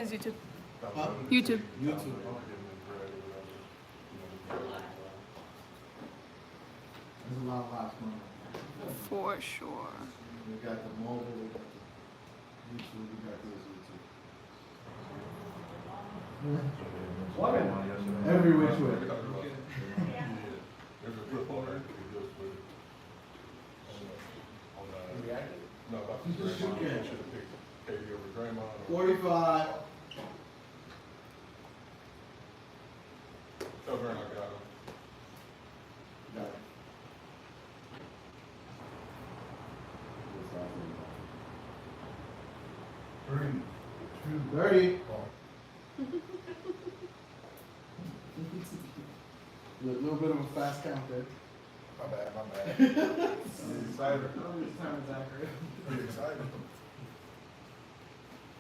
It's YouTube. Huh? YouTube. YouTube. There's a lot of lives going on. For sure. We got the mobile, we got the YouTube, we got this YouTube. Every which way. There's a football there. No, about the Draymond. Should have picked KD over Draymond. 45. Over and I got him. Got it. Three, 30. A little bit of a fast count there. My bad. I'm excited. This time is accurate. Pretty excited.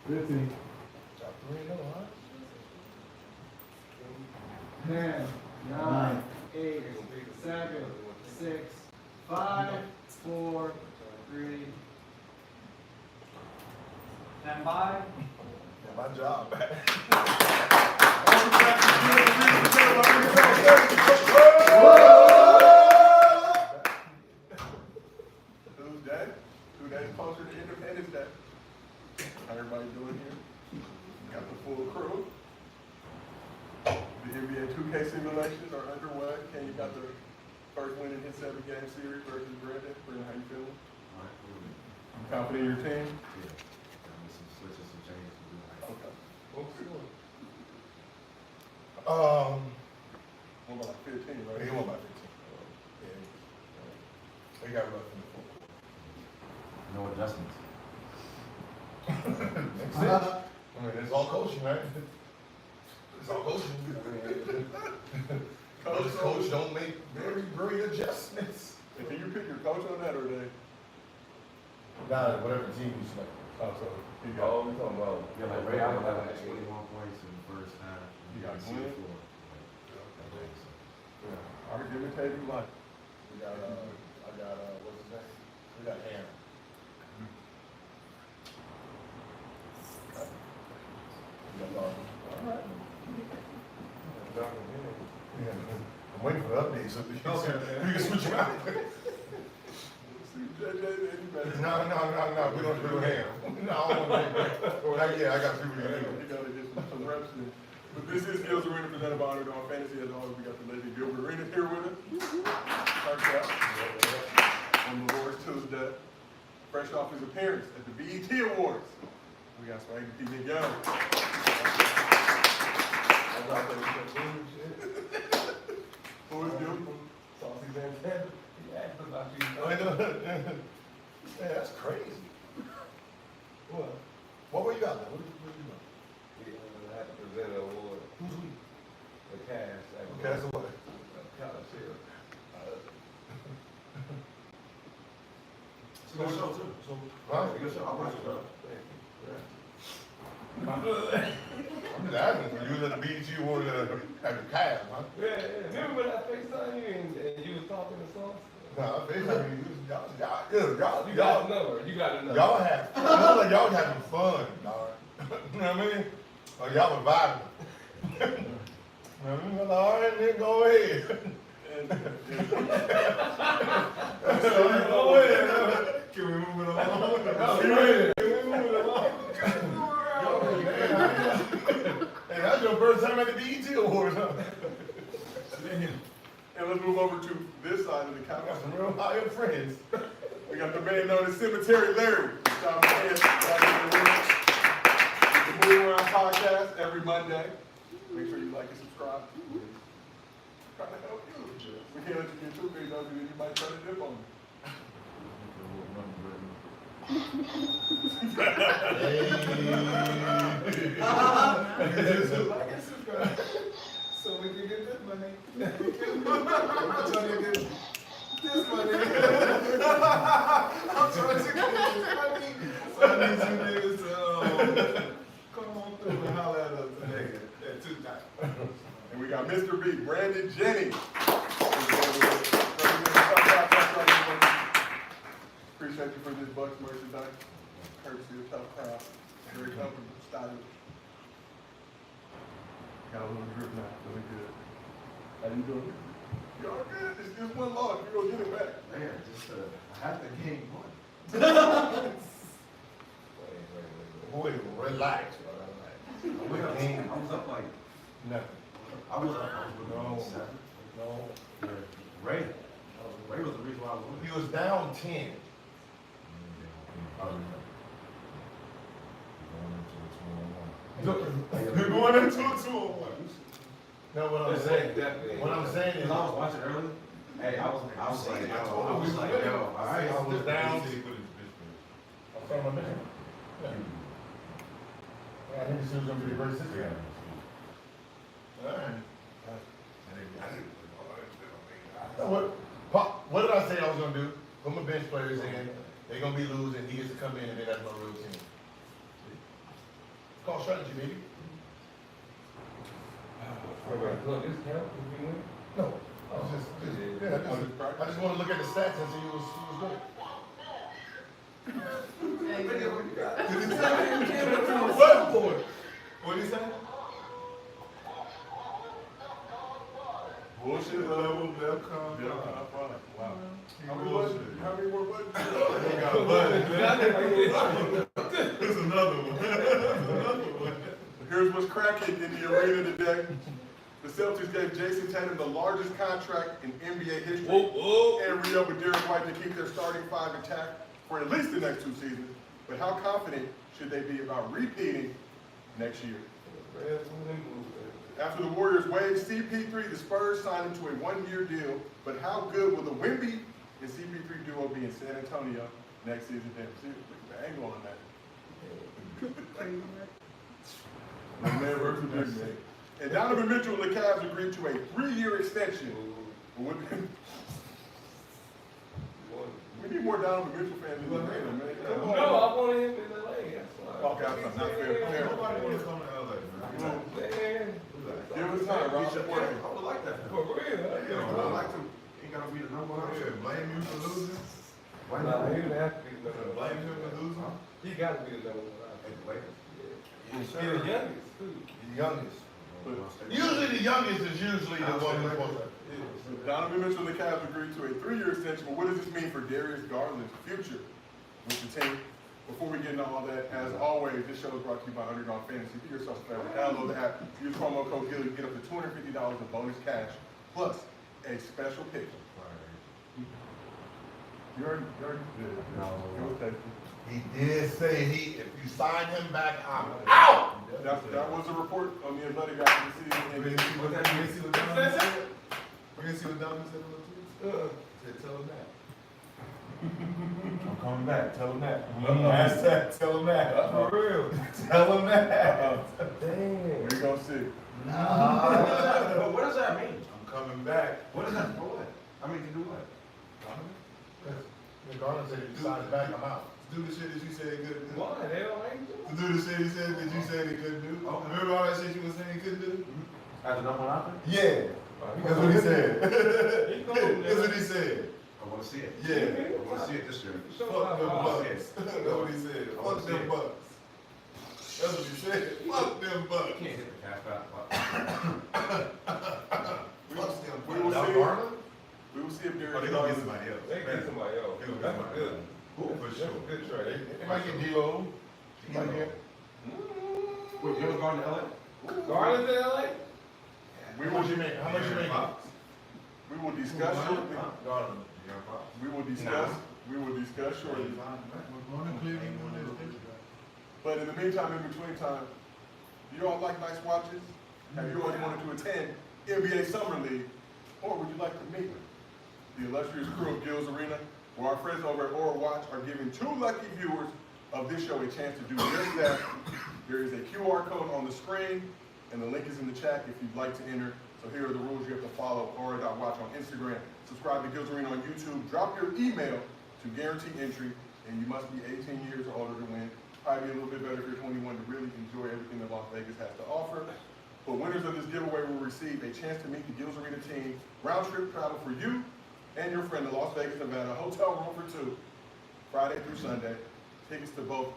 15. Got 3 in a line. 10, 9, 8, 7, 6, 5, 4, 3. Stand by. Yeah, my job. Tuesday. 2 days closer to Independence Day. How everybody doing here? Got the full crew. The NBA 2K simulations are underway. Ken, you got the first win in his 7-game series versus Brandon. Brandon, how you feeling? You confident in your team? Okay. What about 15, right? He won by 15. Yeah. They got rough in the fourth. No adjustments. Makes sense. I mean, it's all coaching, right? It's all coaching. Coach don't make very great adjustments. And can you pick your coach on that or they? Nah, whatever team you select. Oh, so he got. Oh, we're talking about. Yeah, like Ray Allen had like 81 points in the first half. You got C4. Glenn? Yeah, I could give it Tatum like. We got what's his name? We got Aaron. All right. Yeah, I'm waiting for the update so we can switch you out. No, we don't do ham. No, I don't want to. Yeah, I got people to do. You got to get some reps in. But this is Gilbert Arenas presented by Underdog Fantasy. As always, we got the lady Gilbert Arenas here with us. On the Awards Tuesday. Fresh off his appearance at the BET Awards. We got Swaggy P. Young. Who is Gilbert? Saucy Van Zandt. Yeah, that's crazy. What were you got there? What did you know? I had to present an award. Who's we? The cast. Okay, so what? Scholarship. It's a good show too. So, Huh? Good show. I'll watch it, bro. Thank you. I'm just asking for you at the BET Awards at the cast, huh? Yeah. Remember when I FaceTime you and you was talking to songs? No, basically, y'all know. You got to know. y'all have, it looks like y'all having fun, dog. You know what I mean? Like y'all were vibing. All right, then go ahead. Go ahead. Can we move it along? Can we move it along? Hey, that's your first time at the BET Awards, huh? And let's move over to this side of the couch. Got some real high friends. We got the man known as Cemetery Larry. The Move Around Podcast every Monday. Make sure you like and subscribe. Trying to help you. We can't let you get too big though, because you might try to dip on me. So we can get this money. I'm trying to get this money. I'm trying to get this money. So I need you niggas to come on through and holler at us today at 2 times. And we got Mr. B, Brandon Jennings. Appreciate you for this Bucks merchandise. Courtesy of Tough Crowd. Very comfortable, stylish. Got a little grip now, really good. How you doing? You all good? It's just one loss. You're gonna get it back. Man, just half the game won. Boy, relax, bro. I was up like Nothing. I was up. No. No. Ray. Ray was the reason why I was winning. He was down 10. You're going into a 2-on-1. No, what I'm saying. What I'm saying is, I was watching early. Hey, I was like, yo, all right. I was down. I saw my man. I think this is gonna be the great situation. What did I say I was gonna do? Put my bench players in. They're gonna be losing. He gets to come in, and then that's my real team. It's called strategy, baby. No, I was just I just want to look at the stats and see who was good. What did he say? Bullshit level, they'll come. Wow. How many more buttons? They got a button. There's another one. Here's what's cracking in the arena today. The Celtics gave Jason Tatum the largest contract in NBA history and re-up with Derek White to keep their starting five intact for at least the next 2 seasons. But how confident should they be about repeating next year? After the Warriors waived CP3, the Spurs signed him to a 1-year deal. But how good will the Wemby and CP3 duo be in San Antonio next season? Damn, see the angle on that. Man versus big man. And Donovan Mitchell and the Cavs agreed to a 3-year extension. We need more Donovan Mitchell fans in the arena, man. Come on. No, I wanted him in LA. That's why. Okay, that's not fair. Nobody wants to come to LA, man. Man. Give us time, Rob. I would like that. For real. I like to. Ain't gotta be the number one. Yeah, blame you for losing. Why Nah, not? he didn't have to be the number one. Blame him for losing. He got to be the number one. At the Lakers. He's the youngest, too. The youngest. Usually the youngest is usually the one who's supposed to. Donovan Mitchell and the Cavs agreed to a 3-year extension, but what does this mean for Darius Garland's future with the team? Before we get into all that, as always, this show is brought to you by Underdog Fantasy. Be yourself a fan. Download the app. Use promo code GILLY. Get up to $250 in bonus cash, plus a special pick. You already did. No. He did say if you sign him back, I'm out. That was a report on the Athletic after the season. We didn't see what Donovan said? We didn't see what Donovan said on the tweet? Said tell him that. I'm coming back. Tell him that. Hashtag tell him that. For real. Tell him that. Damn. We're going to see. What does that mean? I'm coming back. What is that for? What? I mean, to do what? Garland said if you sign back, I'm out. Do the shit that you said he couldn't do. Why? They don't like you? To do the shit he said that you said he couldn't do. Okay. Remember all that shit you was saying he couldn't do? As a number one option? Yeah. That's what he said. That's what he said. I want to see it. Yeah. I want to see it this year. Fuck them bucks. That's what he said. Fuck them bucks. That's what he said. Fuck them You bucks. can't hit the cash back. Fuck them We will bucks. see. Garland? We will see if Oh, Darius they gonna get Garland. somebody else. They get somebody else. They gonna get That's somebody good. else. Who for That's sure? a good trade. They might get D-Lo. They might get. Wait, you ever gone to LA? Garland in LA? We will, How much you make? we will discuss shortly. Garland. We will discuss shortly. But in the meantime, in between time, you all like nice watches? Have you always wanted to attend NBA Summer League? Or would you like to meet the illustrious crew of Gilbert Arenas, where our friends over at Aura Watch are giving 2 lucky viewers of this show a chance to do just that. There is a QR code on the screen, and the link is in the chat if you'd like to enter. So here are the rules you have to follow. Aura.watch on Instagram. Subscribe to Gilbert Arenas on YouTube. Drop your email to guarantee entry, and you must be 18 years or older to win. Probably be a little bit better if you're 21 to really enjoy everything that Las Vegas has to offer. But winners of this giveaway will receive a chance to meet the Gilbert Arenas team. Round trip travel for you and your friend to Las Vegas, Nevada. Hotel room for 2, Friday through Sunday. Tickets to both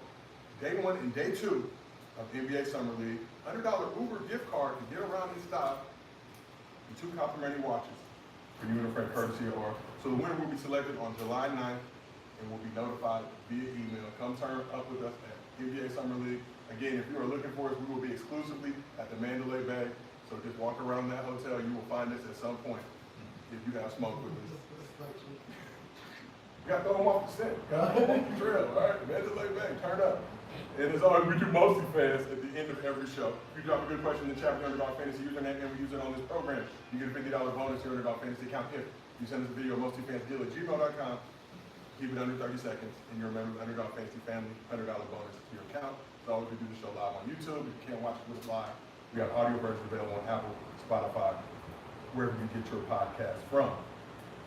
day 1 and day 2 of NBA Summer League, $100 Uber gift card to get around in style, and 2 complimentary watches for you and a friend courtesy of R. So the winner will be selected on July 9th and will be notified via email. Come turn up with us at NBA Summer League. Again, if you are looking for us, we will be exclusively at the Mandalay Bay. So just walk around that hotel, you will find us at some point if you have smoke with us. You got to throw them off the scent. Trail, all right? Mandalay Bay, turn up. And as always, we do mostly fast at the end of every show. If you drop a good question in the chat with your Underdog Fantasy username and we use it on this program, you get a $50 bonus to your Underdog Fantasy account if you send us a video mostlyfansdeal@gmail.com. Keep it under 30 seconds, and you're a member of the Underdog Fantasy family, $100 bonus to your account. As always, we do the show live on YouTube. If you can't watch it with us live, we have audio versions available on Apple, Spotify, wherever you get your podcast from.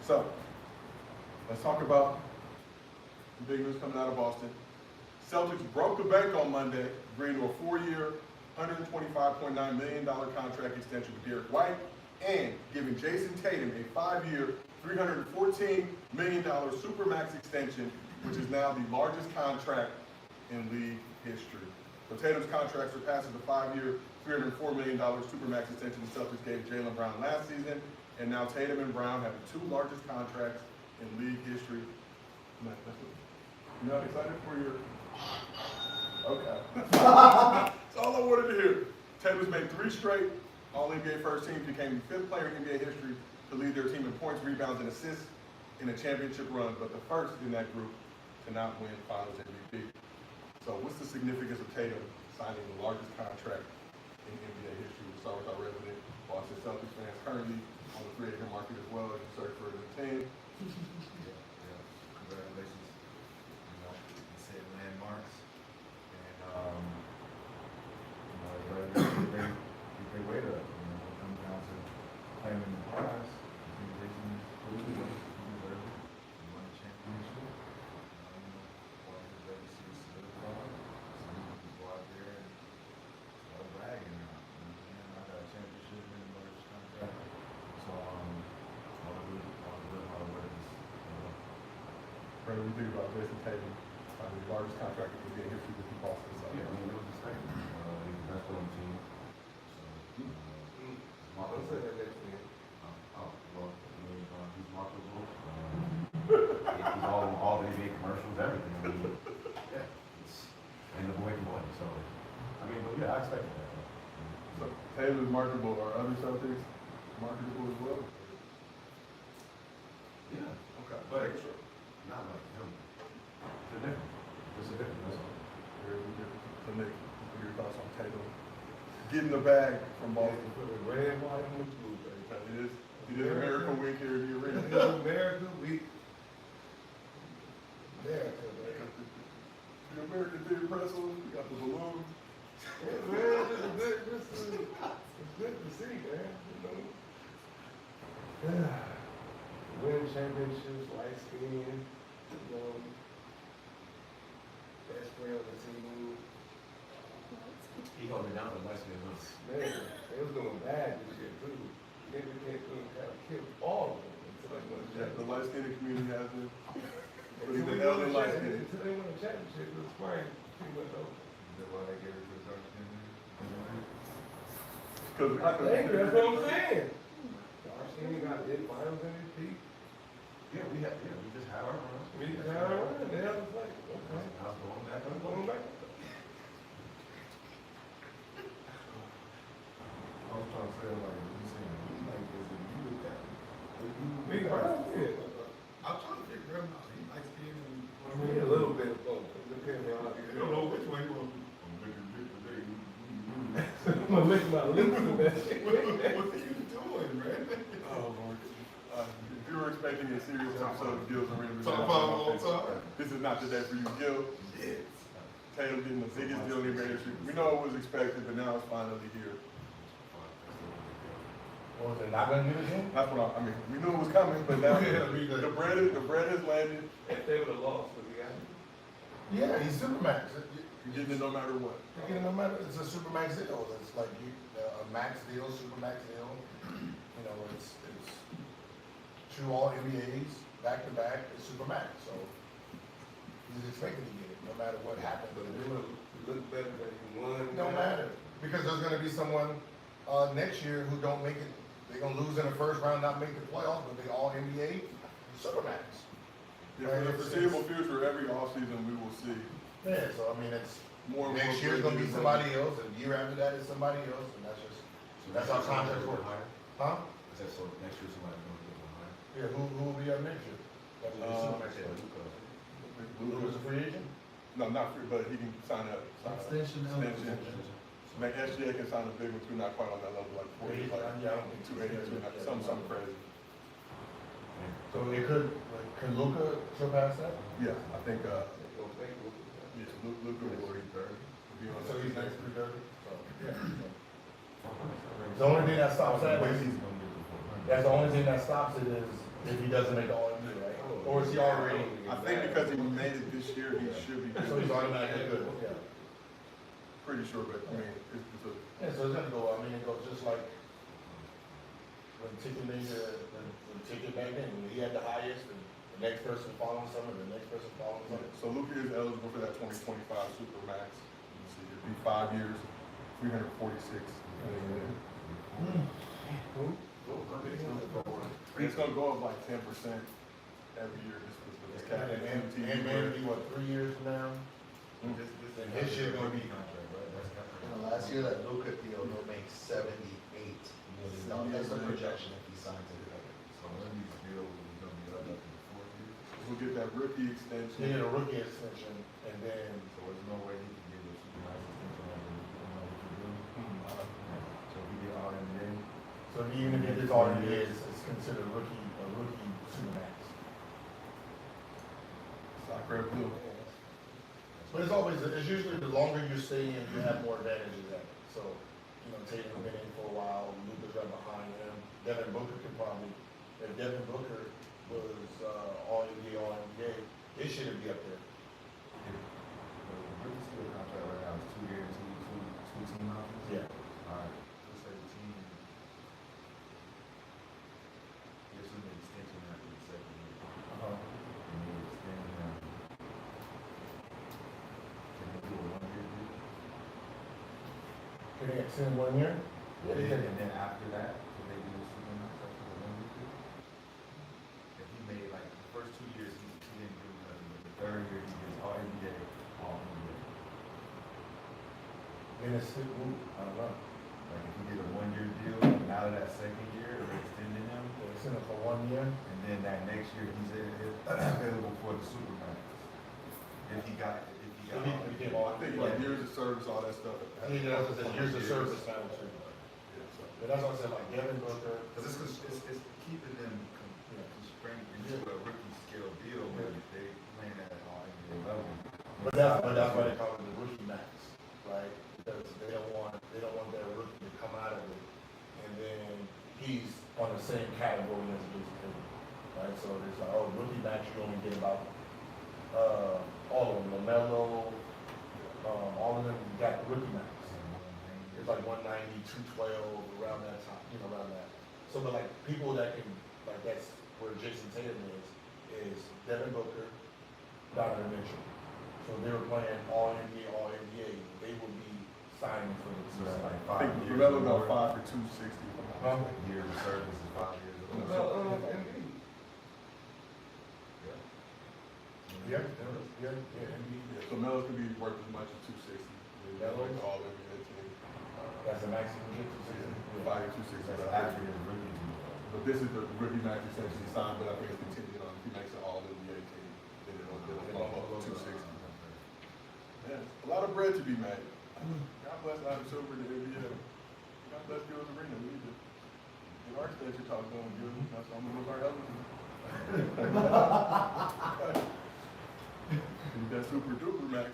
So, let's talk about the big news coming out of Boston. Celtics broke the bank on Monday, agreeing to a 4-year, $125.9 million contract extension with Derek White, and giving Jason Tatum a 5-year, $314 million Supermax extension, which is now the largest contract in league history. So Tatum's contract surpasses the 5-year, $304 million Supermax extension the Celtics gave Jaylen Brown last season, and now Tatum and Brown have the 2 largest contracts in league history. You not excited for your... Okay. That's all I wanted to hear. Tatum's made 3 straight All-NBA first teams, became the 5th player in NBA history to lead their team in points, rebounds, and assists in a championship run, but the first in that group to not win Finals MVP. So what's the significance of Tatum signing the largest contract in NBA history? We'll start with our resident Boston Celtics fans currently on the free agent market as well as you search for a new team. Congratulations. You know, you set landmarks, and keep their weight up. You know, when it comes down to claiming the prize, I think Jason is pretty good. He deserves it. He won a championship. Part of his legacy is solidified. So he can go out there and start bragging now. I got a championship in the largest contract. So, all the good hard work is. Brandon, what do you think about Jason Tatum signing the largest contract in NBA history with the Boston Celtics? Yeah, I mean, it was the same. He's the best player on the team. Don't say that next to me. Well, he's marketable. He's all the NBA commercials, everything. I mean, yeah, and the boy can play. So, I mean, but yeah, I expected that. So Tatum is marketable. Are other Celtics marketable as well? Yeah, Okay. but Sure. not like him. It's a different. It's a different. That's all. Very different. So Nick, what are your thoughts on Tatum getting the bag from Boston? Put the red, white, and blue, baby. It is America Week here in the arena. It is America Week. America, baby. The American Theater Pretzel, we got the balloons. Yeah, man, it's good to see, man. You know, win championships, light skin, you know, best friend on the team. He held it down for less than us. Man, they was doing bad this year too. They kind of killed all of them until they won the Yeah, the championship. light skinned community has been. Until He's they the won elder the light championship, skinned. until they won the championship, it was spring. She went over. Is that why they gave it to the dark skin? Because I think that's what I'm saying. Dark skin got did finals MVP. Yeah, we just had our runs. We got it right. They have a play. Okay. I was going back. I'm going back. I was trying to say, like, you saying, like, is it you with that? We brown skin. I'm trying to figure out, he likes skin and. I mean, a little bit of both. It depends on how I you don't know which way you want to. I'm making big today. I'm gonna lick my lips with that shit. What are you doing, man? Oh, Lord. If you were expecting a serious episode of Gil's Arena, Talk about it all the time. this is not the day for you, Gil. Yes. Tatum getting the biggest deal in NBA history. We know it was expected, but now it's finally here. Or they're not gonna do it again? That's what I mean. We knew it was coming, but now Yeah, we did. the bread has landed. If they would have lost, would you got it? Yeah, he's Supermax. You're getting it no matter what. You know, no matter, it's a Supermax deal. It's like a max deal, Supermax deal. You know, it's 2 All-NBAs, back-to-back, it's Supermax. So he's expecting to get it, no matter what happens. But we look better than you won. No matter, because there's gonna be someone, next year who don't make it, they're gonna lose in the first round, not make the playoffs, but they all NBA Supermax. Yeah, for the foreseeable future, every offseason we will see Yeah, so I mean, it's, more and more. next year's gonna be somebody else, and the year after that is somebody else, and that's just, that's how contracts work. Huh? Is that so next year somebody's gonna get one higher? Yeah, who will be up next year? That's what the Supermax Yeah, is. Luka. Luka's a free agent? No, not free, but he can sign up. Extension. Man, SGA can sign a big one too, not quite on that level, like 40, like Yeah, I don't think 282, something crazy. So it could, like, can Luka surpass that? Yeah, I think, They gonna make Luka. yes, Luka will be on So that. he's next to Dirk? So, yeah. The only thing that stops that is, He's gonna get the 400. that's the only thing that stops it is if he doesn't make the All-NBA, right? Or is he already, I think because he made it this year, he should be. so he's automatically good, yeah. Pretty sure, but I mean, it's a, Yeah, so it's gonna go, I mean, it goes just like when when Ticket back then, when he had the highest, and the next person following someone, the next person following someone. so Luka is eligible for that 2025 Supermax. Let's see, it'd be 5 years, 346. It's gonna go up like 10% every year just with this cap. And maybe, what, 3 years from now? And his shit gonna be, Contract, right? That's contract. Last year, that Luka deal, he'll make 78 million dollars. That's the projection if he signs it. So one of these deals is gonna be up to the 4 years. We'll get that rookie they extension. get a rookie extension, and then, So there's no way he can get a supermax extension like we know what you're doing. So if he get all NBA, so even if he gets all he is, it's considered a rookie Supermax. Soccer blue. But it's always, it's usually the longer you stay in, you have more advantages at it. So, you know, Tatum's been in for a while, Luka's right behind him. Devin Booker could probably, if Devin Booker was all NBA, all NBA, it shouldn't be up there. the rookie skill contract right now is 2 years, two team options. Yeah. Alright, let's say the team gives him an extension after the second year. Uh-huh. And he extend him. Can they do a 1 year deal? Can they extend 1 year? Yeah, they can. And then after that, can they do a supermax after the 1 year deal? If he made like the first 2 years, he didn't do nothing, but the third year he gets all NBA, all NBA. Then it's still, I don't know. Like if he did a 1 year deal, and out of that second year, they're extending him, They extend it for 1 year. and then that next year he's available for the supermax. If he got. So he became all, I think like years of service, all that stuff. I think that's what I said, years of service now too. Yeah, so. But that's what I said, like Devin Booker. Because it's keeping them constrained into a rookie scale deal where they playing at all NBA level. But that's why they call it the rookie max, right? Because they don't want that rookie to come out of it, and then he's on the same category as Jason Tatum, right? So it's like, oh, rookie max, you only get about, all of them, LaMelo, all of them, you got the rookie max. It's like 190, 212, around that time, around that. So, but like, people that can, like, that's where Jason Tatum is Devin Booker, Donovan Mitchell. So they were playing all NBA, they will be signing for the So that's like I 5 think years. LaMelo or got more. 5 for 260. Huh? Years of service is 5 years. or more. Well, Embiid. Yeah, NBA. So Melo could be worth as much as 260. Melo? Like all NBA team. That's the maximum get to season. 5 260. That's but I after think- his rookie deal. But this is the rookie max extension he signed, but I think it's contingent on if he makes it all NBA team, then it'll bump up to 260. Man, a lot of bread to be made. God bless Adam Silver and the NBA. God bless Gilbert Arenas. We need to get our extension talk going, Gilbert. That's what I'm gonna look our elders. That super duper max.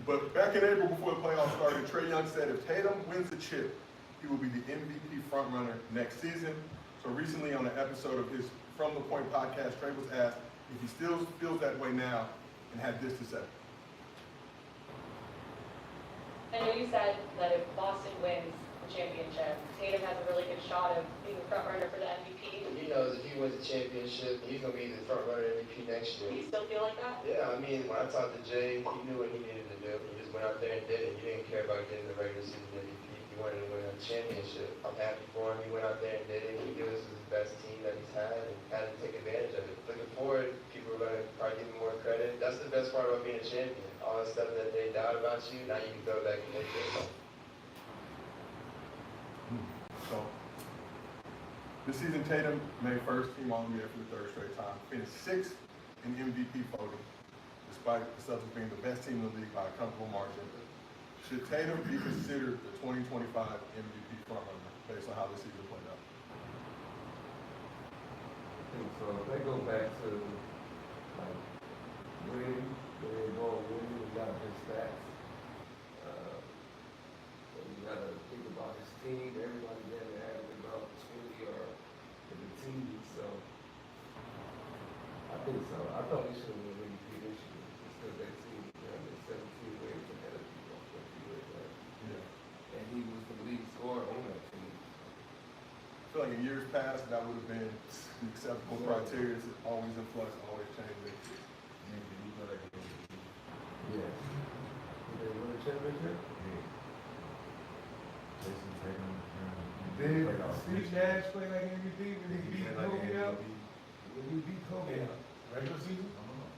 But back in April before the playoffs started, Trae Young said if Tatum wins the chip, he will be the MVP frontrunner next season. So recently on an episode of his From the Point podcast, Trae was asked if he still feels that way now and had this to say. I know you said that if Boston wins, the championship. Tatum has a really good shot of being the front runner for the MVP. He knows if he wins the championship, he's gonna be the front runner MVP next Do year. you still feel like that? Yeah, I mean, when I talked to Jay, he knew what he needed to do. He just went out there and did it. He didn't care about getting the regular season MVP. He wanted to win a championship. I'm happy for him. He went out there and did it. He knew this was his best team that he's had and had to take advantage of it. Looking forward, people are gonna probably give him more credit. That's the best part about being a champion. All the stuff that they doubt about you, now you can go back and make it. So, this season Tatum made first team All-NBA for the third straight time, finished sixth in MVP voting, despite the Celtics being the best team in the league by a comfortable margin. Should Tatum be considered the 2025 MVP frontrunner based on how this season played out? I think so. If they go back to, like, winning, they go winning, we got his stats. So you gotta think about his team, everybody there that has about 20 or in the team, so. I think so. I thought he should have been MVP this year, just because that team, they're 17 ways ahead of people, 20 ways ahead. Yeah. And he was the lead scorer on that team. I feel like in years past, that would have been the acceptable criteria. It's always in flux, always changing. Yeah. Did they win a championship? Jason Tatum. Did Steve Nash play like MVP when he beat Kobe out? When he beat Kobe out? Regular season? I don't know.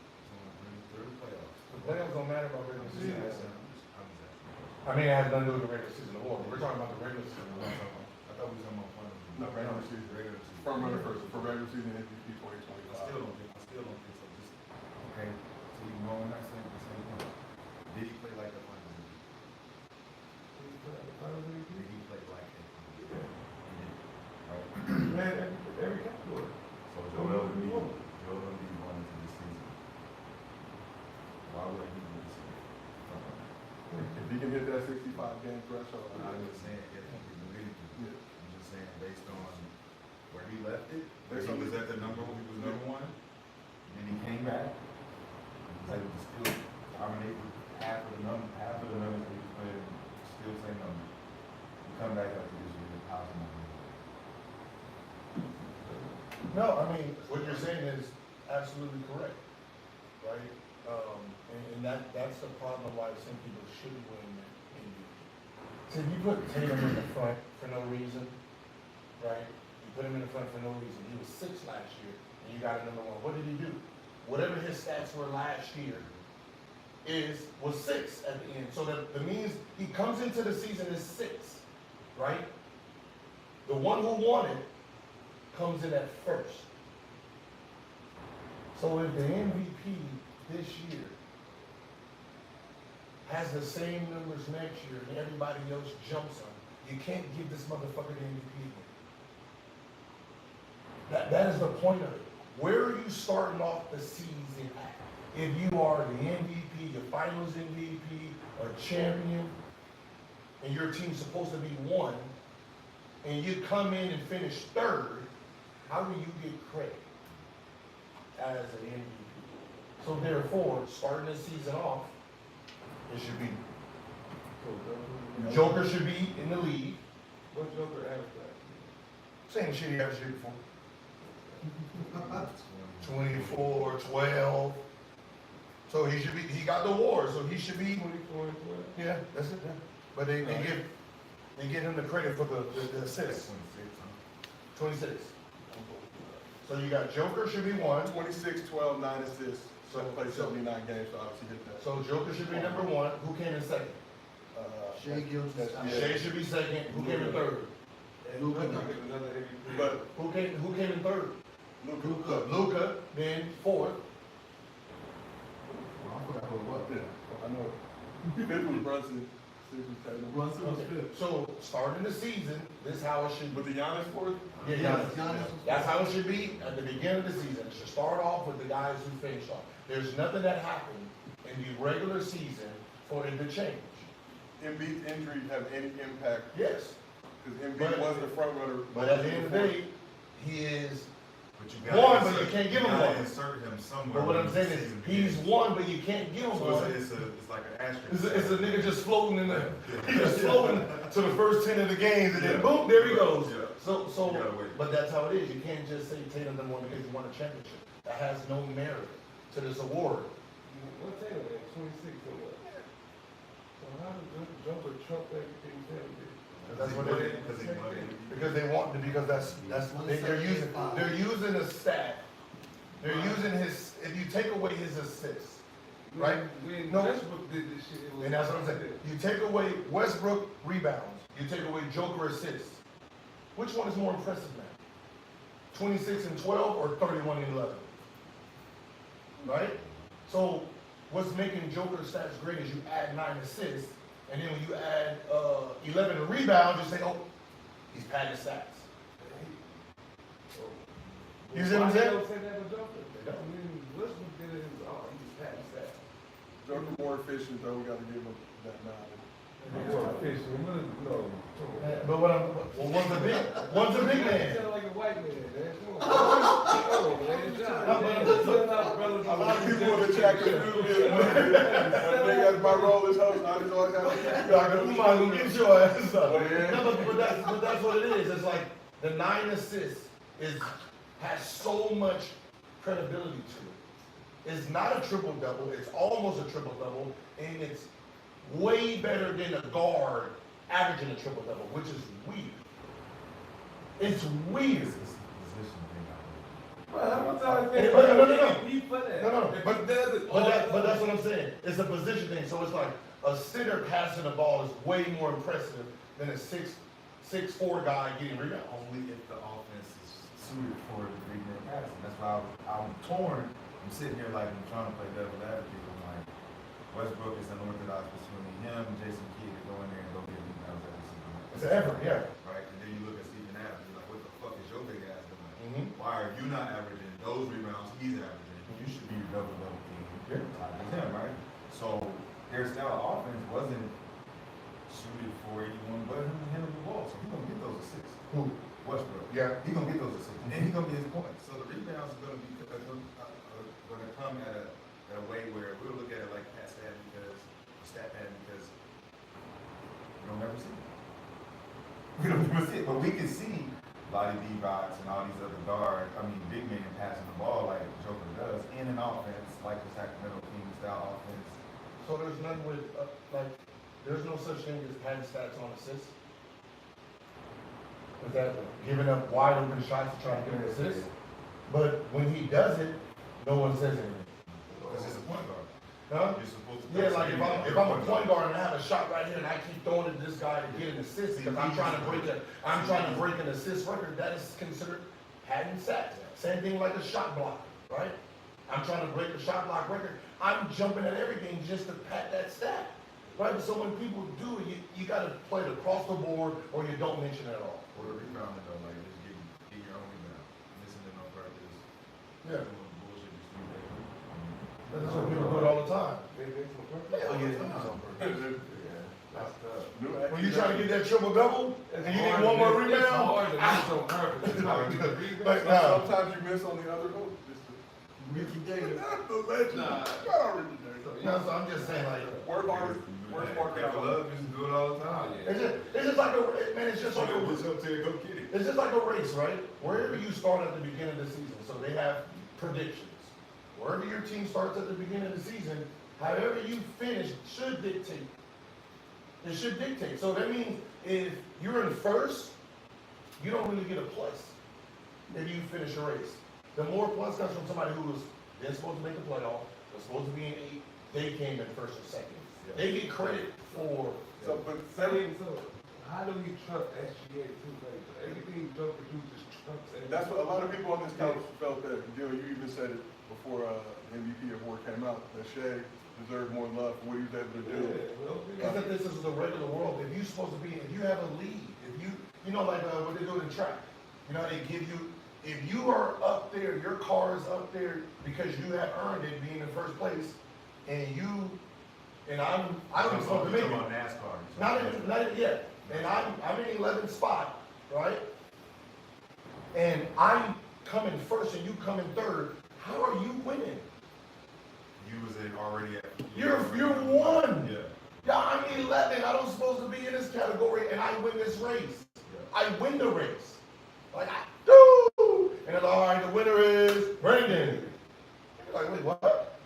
Third playoffs. The playoffs don't matter about regular season. I I mean, it has nothing to do with the regular season award, but we're talking about the regular season. thought we were talking about finals. No, regular season. Regular season. Front runner for regular season MVP I 2025. still don't think so. Just, okay, so you know, I'm not saying the same thing. Did he play like a finals MVP? Did he play like a finals MVP? He did. Right? Man, every category. So Joel Embiid won into this season. Why would he do this season? If he can hit that 65 game threshold, I'm not just saying if he can do anything. Yeah. I'm just saying based on where he left it, where he was at the number when he was number one, and he came back, he was able to still dominate with half of the numbers that he was playing, still same numbers. You come back after this year, it's possible. No, I mean, what you're saying is absolutely correct, right? And that's the problem why some people should win MVP. So you put Tatum in the front for no reason, right? You put him in the front for no reason. He was 6 last year, and you got a number 1. What did he do? Whatever his stats were last year was 6 at the end. So that means he comes into the season as 6, right? The one who won it comes in at first. So if the MVP this year has the same numbers next year and everybody else jumps on, you can't give this motherfucker the MVP again. That is the point of it. Where are you starting off the season at? If you are the MVP, the finals MVP, or champion, and your team's supposed to be 1, and you come in and finish 3rd, how do you get credit as an MVP? So therefore, starting the season off, it should be, Joker should be in the lead. What Joker averaged last Same shit he averaged year before. 24, 12. So he should be, he got the award, so he should be, 24 and 12. yeah, that's it. Yeah. But they give him the credit for the assist. 26. So you got Joker should be 1. 26, 12, 9 assists. So So- played 79 games, so obviously hit that. So Joker should be number 1. Who came in second? Shea Gilgeous. Shea should be second. Who came in third? Luka get another MVP. But Who came in third? Luka, Luka, then 4th. I forgot who it was. yeah, I know. 5th was Brunson, 6th was Tatum. Okay. So starting the season, this is how it should But be. the Giannis 4th? Yeah, Giannis. That's how it should be at the beginning of the season. It should start off with the guys who finished off. There's nothing that happened in the regular season for it to change. Embiid's injury have any impact? Yes, Because Embiid But- was the front runner. but at the end of the day, he is But you One, but you can't give him gotta one. insert him somewhere. But what I'm when saying the is, season he's begins. one, but you can't give him So one. it's like an asterisk. It's a nigga just floating in the, he just floating to the first 10 of the games, and then boom, there he goes. Yeah. So, You gotta wait. but that's how it is. You can't just say Tatum done won because he won a championship. That has no merit to this award. What Tatum at 26 or what? So how does Jumper trump everything Tatum did? That's what it is. Because he won it. Because they want to, because that's what they're using a stat. They're using his, if you take away his assists, right? When No. Westbrook did this shit, it was. And that's what I'm saying. You take away Westbrook rebounds, you take away Joker assists. Which one is more impressive now? 26 and 12 or 31 and 11? Right? So what's making Joker stats great is you add 9 assists, and then when you add 11 rebounds, you say, oh, he's padded stats. You see what I'm saying? Why they don't say that with Joker? I mean, Westbrook did it, he was patting stats. Joker more efficient though, we gotta give him that nod. More efficient, no. But one's a big man. Sound like a white man, man. Come on, man. A lot of people in the chat confuse me. I think that's my role as host, I just always have to. Like, who am I gonna get your ass up? Oh, yeah. No, but that's what it is. It's like the 9 assists has so much credibility to it. It's not a triple double. It's almost a triple double, and it's way better than a guard averaging a triple double, which is weird. It's weird. It's a position thing. Well, how much time No. he put that? No. If he does it, But that's what I'm saying. It's a position thing. So it's like a center passing the ball is way more impressive than a 6'4" guy getting rebounds. Only if the offense is suited for the big man passing. That's why I'm torn. I'm sitting here like I'm trying to play devil advocate. I'm like, Westbrook is unorthodox between him and Jason Kidd to go in there and go get rebounds every single night. It's an effort, yeah. Right? And then you look at Stephen Adams, you're like, what the fuck is your big ass doing? Mhm. Why are you not averaging those rebounds he's averaging? You should be your double king. It's him, right? So their style of offense wasn't suited for anyone but him to handle the ball. So he's gonna get those assists. Who? Westbrook. Yeah. He's gonna get those assists. And he's gonna get his points. So the rebounds are gonna be gonna come at a way where we'll look at it like stat pad because we don't ever see it. We don't ever see it, but we can see Lottie D-Box and all these other big men passing the ball like Joker does in an offense like the Sacramento Kings style offense. So there's none with, there's no such thing as pad stats on assists? Is that giving up wide open shots to try to get an assist? But when he does it, no one says anything. Because it's a point guard. Huh? You're supposed to. Yeah, like if I'm a point guard and I have a shot right here and I keep throwing it to this guy to get an assist because I'm trying to break an assist record, that is considered padding stats. Same thing like a shot block, right? I'm trying to break the shot block record. I'm jumping at everything just to pad that stat, right? So when people do it, you got to play it across the board or you don't mention it at all. Or the rebounding though, like just get your own rebound. Missing it on practice. Yeah. Doing bullshit you still do. That's what people do it all the time. Hell When you try to get that triple double and you get one more rebound, It's hard to miss on purpose. It's hard to get a rebound. Like, nah. Sometimes you miss on the other hoop. Ricky Davis. The legend. Nah. Shout out Ricky Davis. No, so I'm just saying like, Work hard, work hard. Love used to do it all the time. it's just like it's just like it's just like a race, right? Wherever you start at the beginning of the season, so they have predictions. Wherever your team starts at the beginning of the season, however you finish should dictate. It should dictate. So that means if you're in first, you don't really get a plus if you finish a race. The more plus comes from somebody who was then supposed to make the playoff, was supposed to be in 8, they came in first or second. They get credit for. So, but So how do we trust SGA too, baby? Everything Joker do just trumps everything. that's what a lot of people on this couch felt that. Gil, you even said it before the MVP award came out, that Shea deserved more love for what he was able to do. Because if this is the regular world, if you're supposed to be, if you have a lead, if you know, like what they do in track, you know, they give you, if you are up there, your car is up there because you have earned it being in first place, and I don't supposed to make it. NASCAR. Not yet. And I'm in 11th spot, right? And I'm come in first and you come in third, how are you winning? You was already at. You're one. Yeah. Yeah, I'm 11. I don't supposed to be in this category, and I win this race. I win the race. Like I do. And it's all right. The winner is Brandon. You're like, wait, what?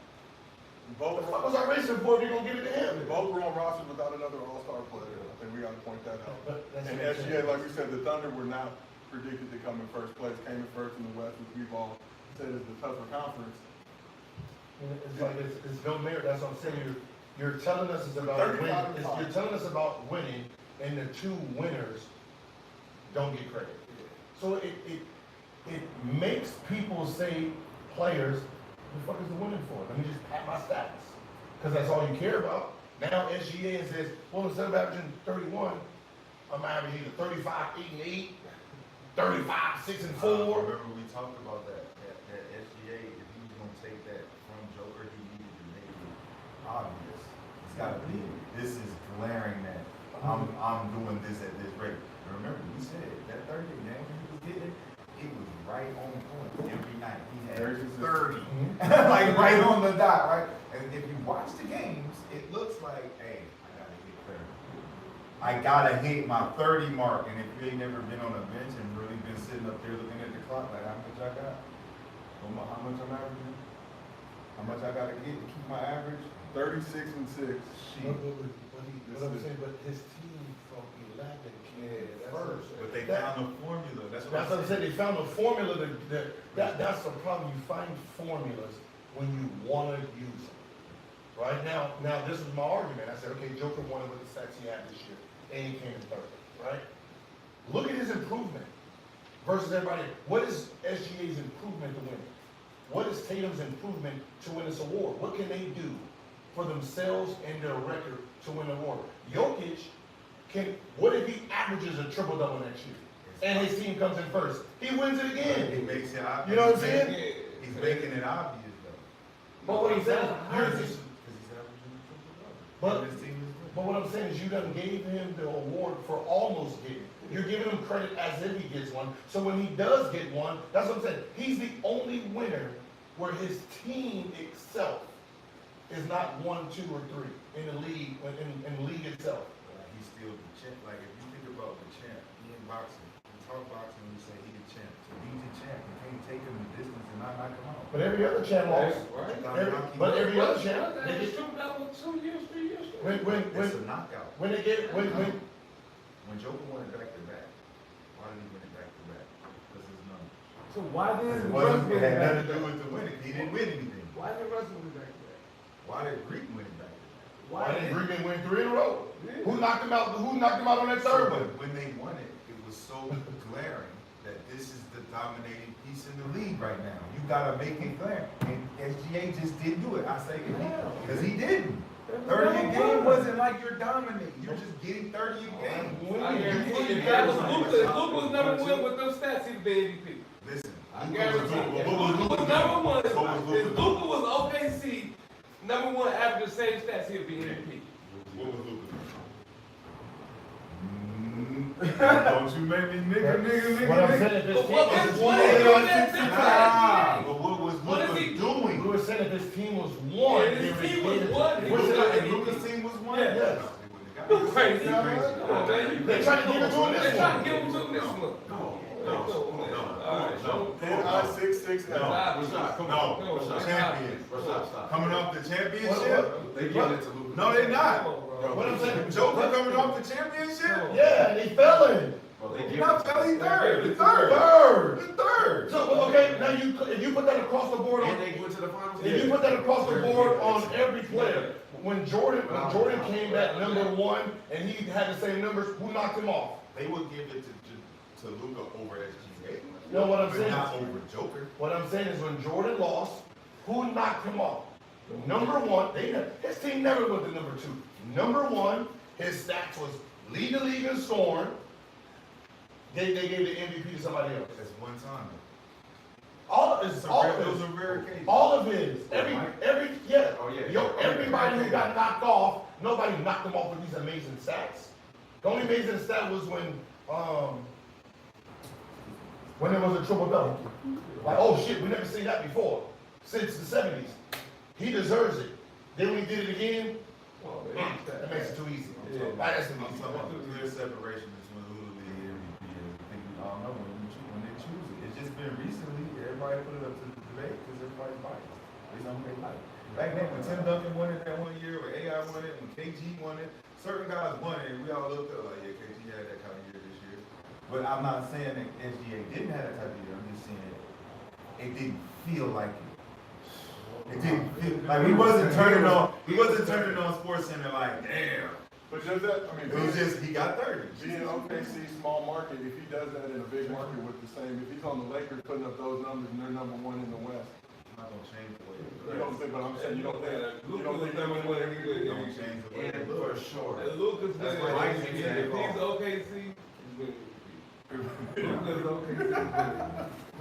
Both What was I racing for if you're gonna give it to him? Both were on rosters without another all-star player. I think we gotta point that out. But that's And what I'm SGA, saying. like we said, the Thunder were not predicted to come in first place, came in first in the West, which we've all said is the tougher conference. It's like it's no merit. That's what I'm saying. You're telling us it's about 35 winning. and five. You're telling us about winning, and the two winners don't get credit. So it makes people say, players, what the fuck is the winning for? Let me just pat my stats, because that's all you care about. Now SGA says, well, instead of averaging 31, I'm averaging either 35, 8 and 8, 35, 6 and 4. Remember we talked about that SGA, if he was gonna take that from Joker, he needed to make it obvious. It's gotta be, this is glaring that I'm doing this at this rate. And remember, we said that 30 game he was getting, it was right on point every night. He had Very 30, like right on the dot, right? And if you watch the games, it looks like, hey, I gotta hit 30. I gotta hit my 30 mark, and if you ain't never been on a bench and really been sitting up there looking at the clock, like how much I got, how much I'm averaging, how much I gotta get to keep my average. 36 and 6. But I'm saying, but his team from 11 came first. But they found a formula. That's That's what I'm saying. They found a formula that's the problem. You find formulas when you want to use them. Right now, this is my argument. I said, okay, Joker won it with the stats he had this year, and he came in third. Right? Look at his improvement versus everybody. What is SGA's improvement to win? What is Tatum's improvement to win this award? What can they do for themselves and their record to win the award? Jokic what if he averages a triple-double next year and his team comes in first? He wins it again. He makes it obvious. You know what I'm saying? He's making it obvious though. But what I'm saying, Because he's averaging a triple-double. But- And his team is winning. but what I'm saying is you done gave him the award for almost getting it. You're giving him credit as if he gets one. So when he does get one, that's what I'm saying. He's the only winner where his team itself is not 1, 2, or 3 in the league, in the league itself. He's still the champ. Like if you think about the champ, he in boxing. We talk boxing, we say he's the champ. So he's the champ. You can't take him the distance and not knock him out. But every other champ lost. But every other champ, they get, Two years, 3 years. It's a knockout. when they get, when, When Joker won it back to back, why did he win it back to back? Because his number. So why It didn't wasn't- Russ it win had back nothing to to do back? with the winning. He didn't win anything. Why did Russ win back to back? Why did Greek win it back to back? why did Green win 3 in a row? Who knocked him out? Who knocked him out on that third one? But when they won it, it was so glaring that this is the dominating piece in the league right now. You gotta make it glaring. And SGA just didn't do it. I say it because he didn't. 30 a game wasn't like you're dominating. You're just getting 30 a game. I guarantee if that was Luka, if Luka was number one with those stats, he'd be MVP. Listen, I Luka guarantee was- if what was Luka was Luka number doing? one, What was if Luka doing? Luka was OKC number one after the same stats, he'd be MVP. What was Luka doing? Don't you make me nigga. What I'm saying, if his But what team was was he doing one, that different? Nah, but what was What is Luka he- we doing? were saying if his team was one, Yeah, his they team would was get it. one, he We're was saying- not- And Luka's team was one? Yeah. Yes. You crazy. No, Come on, man. They trying to give it to him They this trying one. to give him to him this one. Alright, so. Then I 6, 6 and a half. Champion. Stop. Coming off the championship? They yelled it to Luka. No, they not. What I'm saying, Joker coming off the championship? yeah, and he fell in. He not fell, he third. He third. Third. He third. So, okay, now if you put that across the board on, And they went to the finals. if you put that across the board on every player, when Jordan came back number one and he had the same numbers, who knocked him off? They would give it to Luka over SGA. No, what I'm But saying not is- over Joker. What I'm saying is when Jordan lost, who knocked him off? Number one, his team never went to number 2. Number one, his stats was lead the league in scoring. They gave the MVP to somebody else. That's one time. All of his, Those are rare cases. all of his, every, yeah. Oh, yeah. Everybody who got knocked off, nobody knocked him off with these amazing stats. The only amazing stat was when, when there was a triple double. Like, oh shit, we never seen that before, since the 70s. He deserves it. Then when he did it again, that makes it too easy. That's too I'm easy. talking about the clear separation between who the lead MVP is. I think we all know when they choose it. It's just been recently, everybody put it up to the debate because everybody's biased. Based on who they like. Back then, when Tim Duncan won it that one year, or AI won it, when KG won it, certain guys won it, and we all looked up like, yeah, KG had that kind of year this year. But I'm not saying that SGA didn't have that type of year. I'm just saying it didn't feel like it. It didn't feel like he wasn't turning on Sports Center like, damn. But does that, I mean, It was just he got 30. being OKC small market, if he does that in a big market with the same, if he's on the Lakers putting up those numbers and they're number one in the West, I'm not gonna change the way it you don't think, but I'm saying, you don't think It that don't change the way it For looks. sure. And Lucas, That's man, why if he's he's OKC, he's gonna be. Lucas OKC,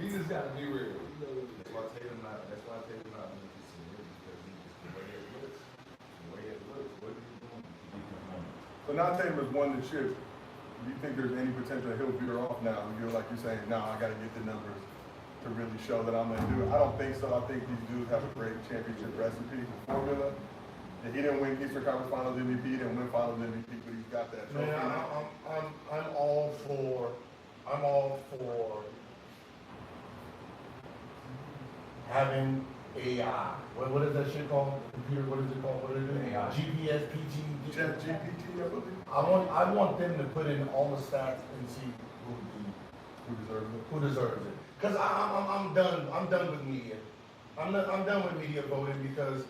we just gotta be real. That's why Tatum not MVP because the way it looks. What is he doing? So now Tatum has won the chip. Do you think there's any potential he'll veer off now? You're like you're saying, nah, I gotta get the numbers to really show that I'm gonna do it. I don't think so. I think these dudes have a great championship recipe, formula. And he didn't win Eastern Conference Finals MVP, he didn't win Finals MVP, but he's got that trophy. Man, now. I'm all for having AI. What is that shit called? Computer, what is it called? What is it? AI. GPS, PG. Chat GPT, I believe. I want them to put in all the stats and see Who deserves it? who deserves it. Cause I'm done with media. I'm done with media voting because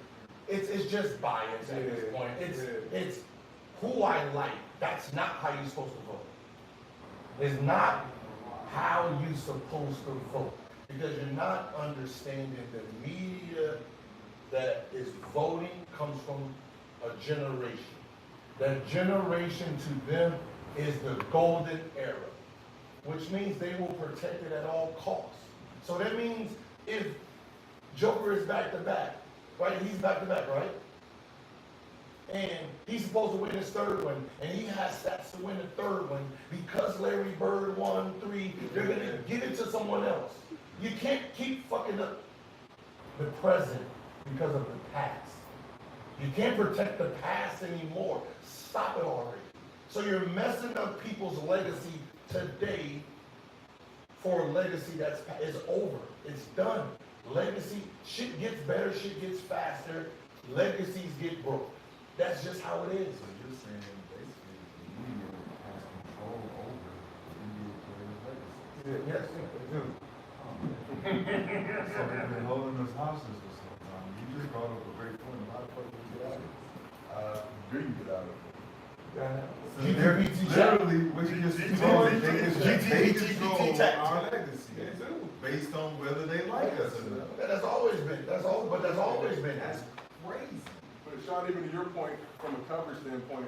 it's just bias at this point. It's who I like. That's not how you're supposed to vote. It's not how you're supposed to vote. Because you're not understanding the media that is voting comes from a generation. That generation to them is the golden era, which means they will protect it at all costs. So that means if Joker is back to back, right? He's back to back, right? And he's supposed to win his third one, and he has stats to win the third one because Larry Bird won 3. They're gonna give it to someone else. You can't keep fucking up the present because of the past. You can't protect the past anymore. Stop it already. So you're messing up people's legacy today for a legacy is over. It's done. Legacy, shit gets better, shit gets faster, legacies get broke. That's just how it is. So you're saying basically the media has control over the NBA players' legacy. Yes, they do. So they've been holding us hostage for some time. You just brought up a great point. How the fuck do we get out of it? Do you get out of it? So they're literally, what you just told me, they control our legacy based on whether they like us or not. That's always been. That's always been. That's crazy. But Sean, even to your point, from a coverage standpoint,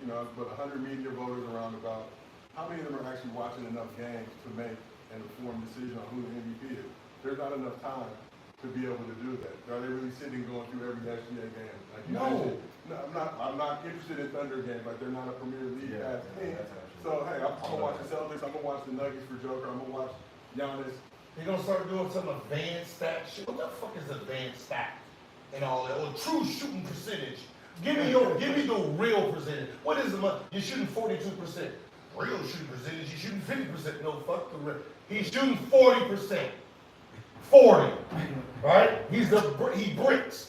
you know, but 100 media voters around about, how many of them are actually watching enough games to make an informed decision on who the MVP is? There's not enough time to be able to do that. Are they really sitting going through every SGA game? Like you No. mentioned? No, I'm not interested in Thunder games. Like they're not a Premier League Yeah, pass team. that's actually- So hey, I'm gonna watch the Celtics. I'm gonna watch the Nuggets for Joker. I'm gonna watch Giannis. They're gonna start doing some advanced stat shit. What the fuck is advanced stat and all that? Or true shooting percentage. Give me the real percentage. What is the month? You're shooting 42%. Real shooting percentage, you're shooting 50%. No, fuck the real. He's shooting 40%. 40. Right? He bricks.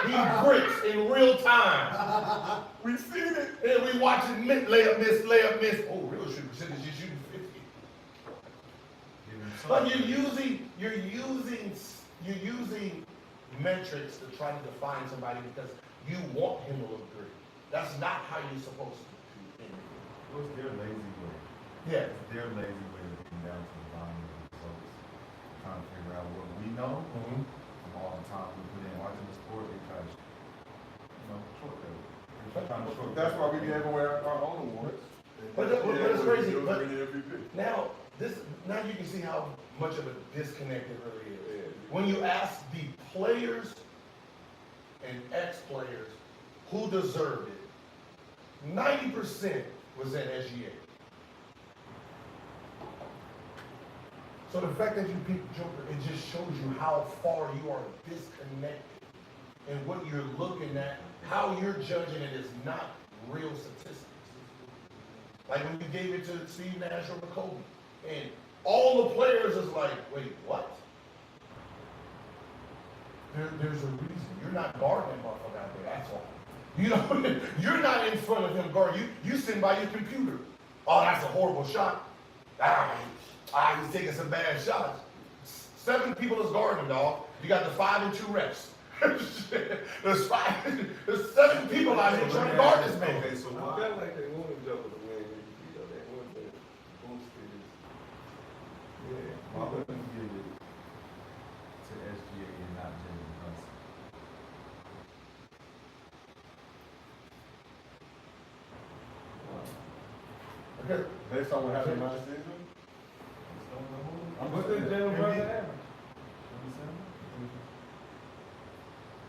He bricks in real time. We've seen it. And we watching layup, miss. Oh, real shooting percentage, you're shooting 50. But you're using metrics to try to define somebody because you want him to look great. That's not how you're supposed to do it. What's their lazy way? Yeah. It's their lazy way of getting down to the bottom of the results. Trying to figure out what we know from all the time we put in watching the sport. They try to, shortcut it. They're trying to shortcut That's it. why we be able to wear our own awards. But it's crazy. But MVP. now you can see how much of a disconnect it really is. When you ask the players and ex-players who deserved it, 90% was in SGA. So the fact that you picked Joker, it just shows you how far you are disconnected and what you're looking at, how you're judging it is not real statistics. Like when you gave it to Steve Nash or Kobe, and all the players is like, wait, what? There's a reason. You're not guarding that motherfucker out there, that's all. You know, you're not in front of him guarding. You sitting by your computer. Oh, that's a horrible shot. He's taking some bad shots. 7 people is guarding, dog. You got the 5 and 2 refs. there's 7 people out here trying to guard this man. Okay, so I why? felt like they wanted Joker to win MVP, though. They wanted to boost his. Yeah. Why wouldn't you give it to SGA and not Jalen Brunson? Okay. Based on what happened last season? What did Jalen Brunson average?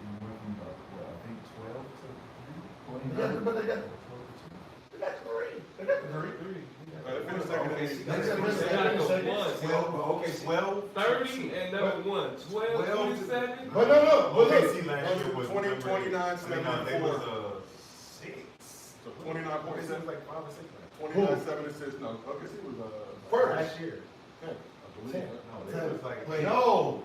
You went from about, what, I think 12 to 3? But they got 12 to 2? They got 3. They got 3. They finished second in the East. They got the one. 12. 30 and number 1. 12, 27. But no. But OKC look. last year was 20, 29, they was 74. 6. So 29.7, like 5 or 6 last 29, 76, no, okay, he was, First. year. 10, I believe. 10. No, they was like No.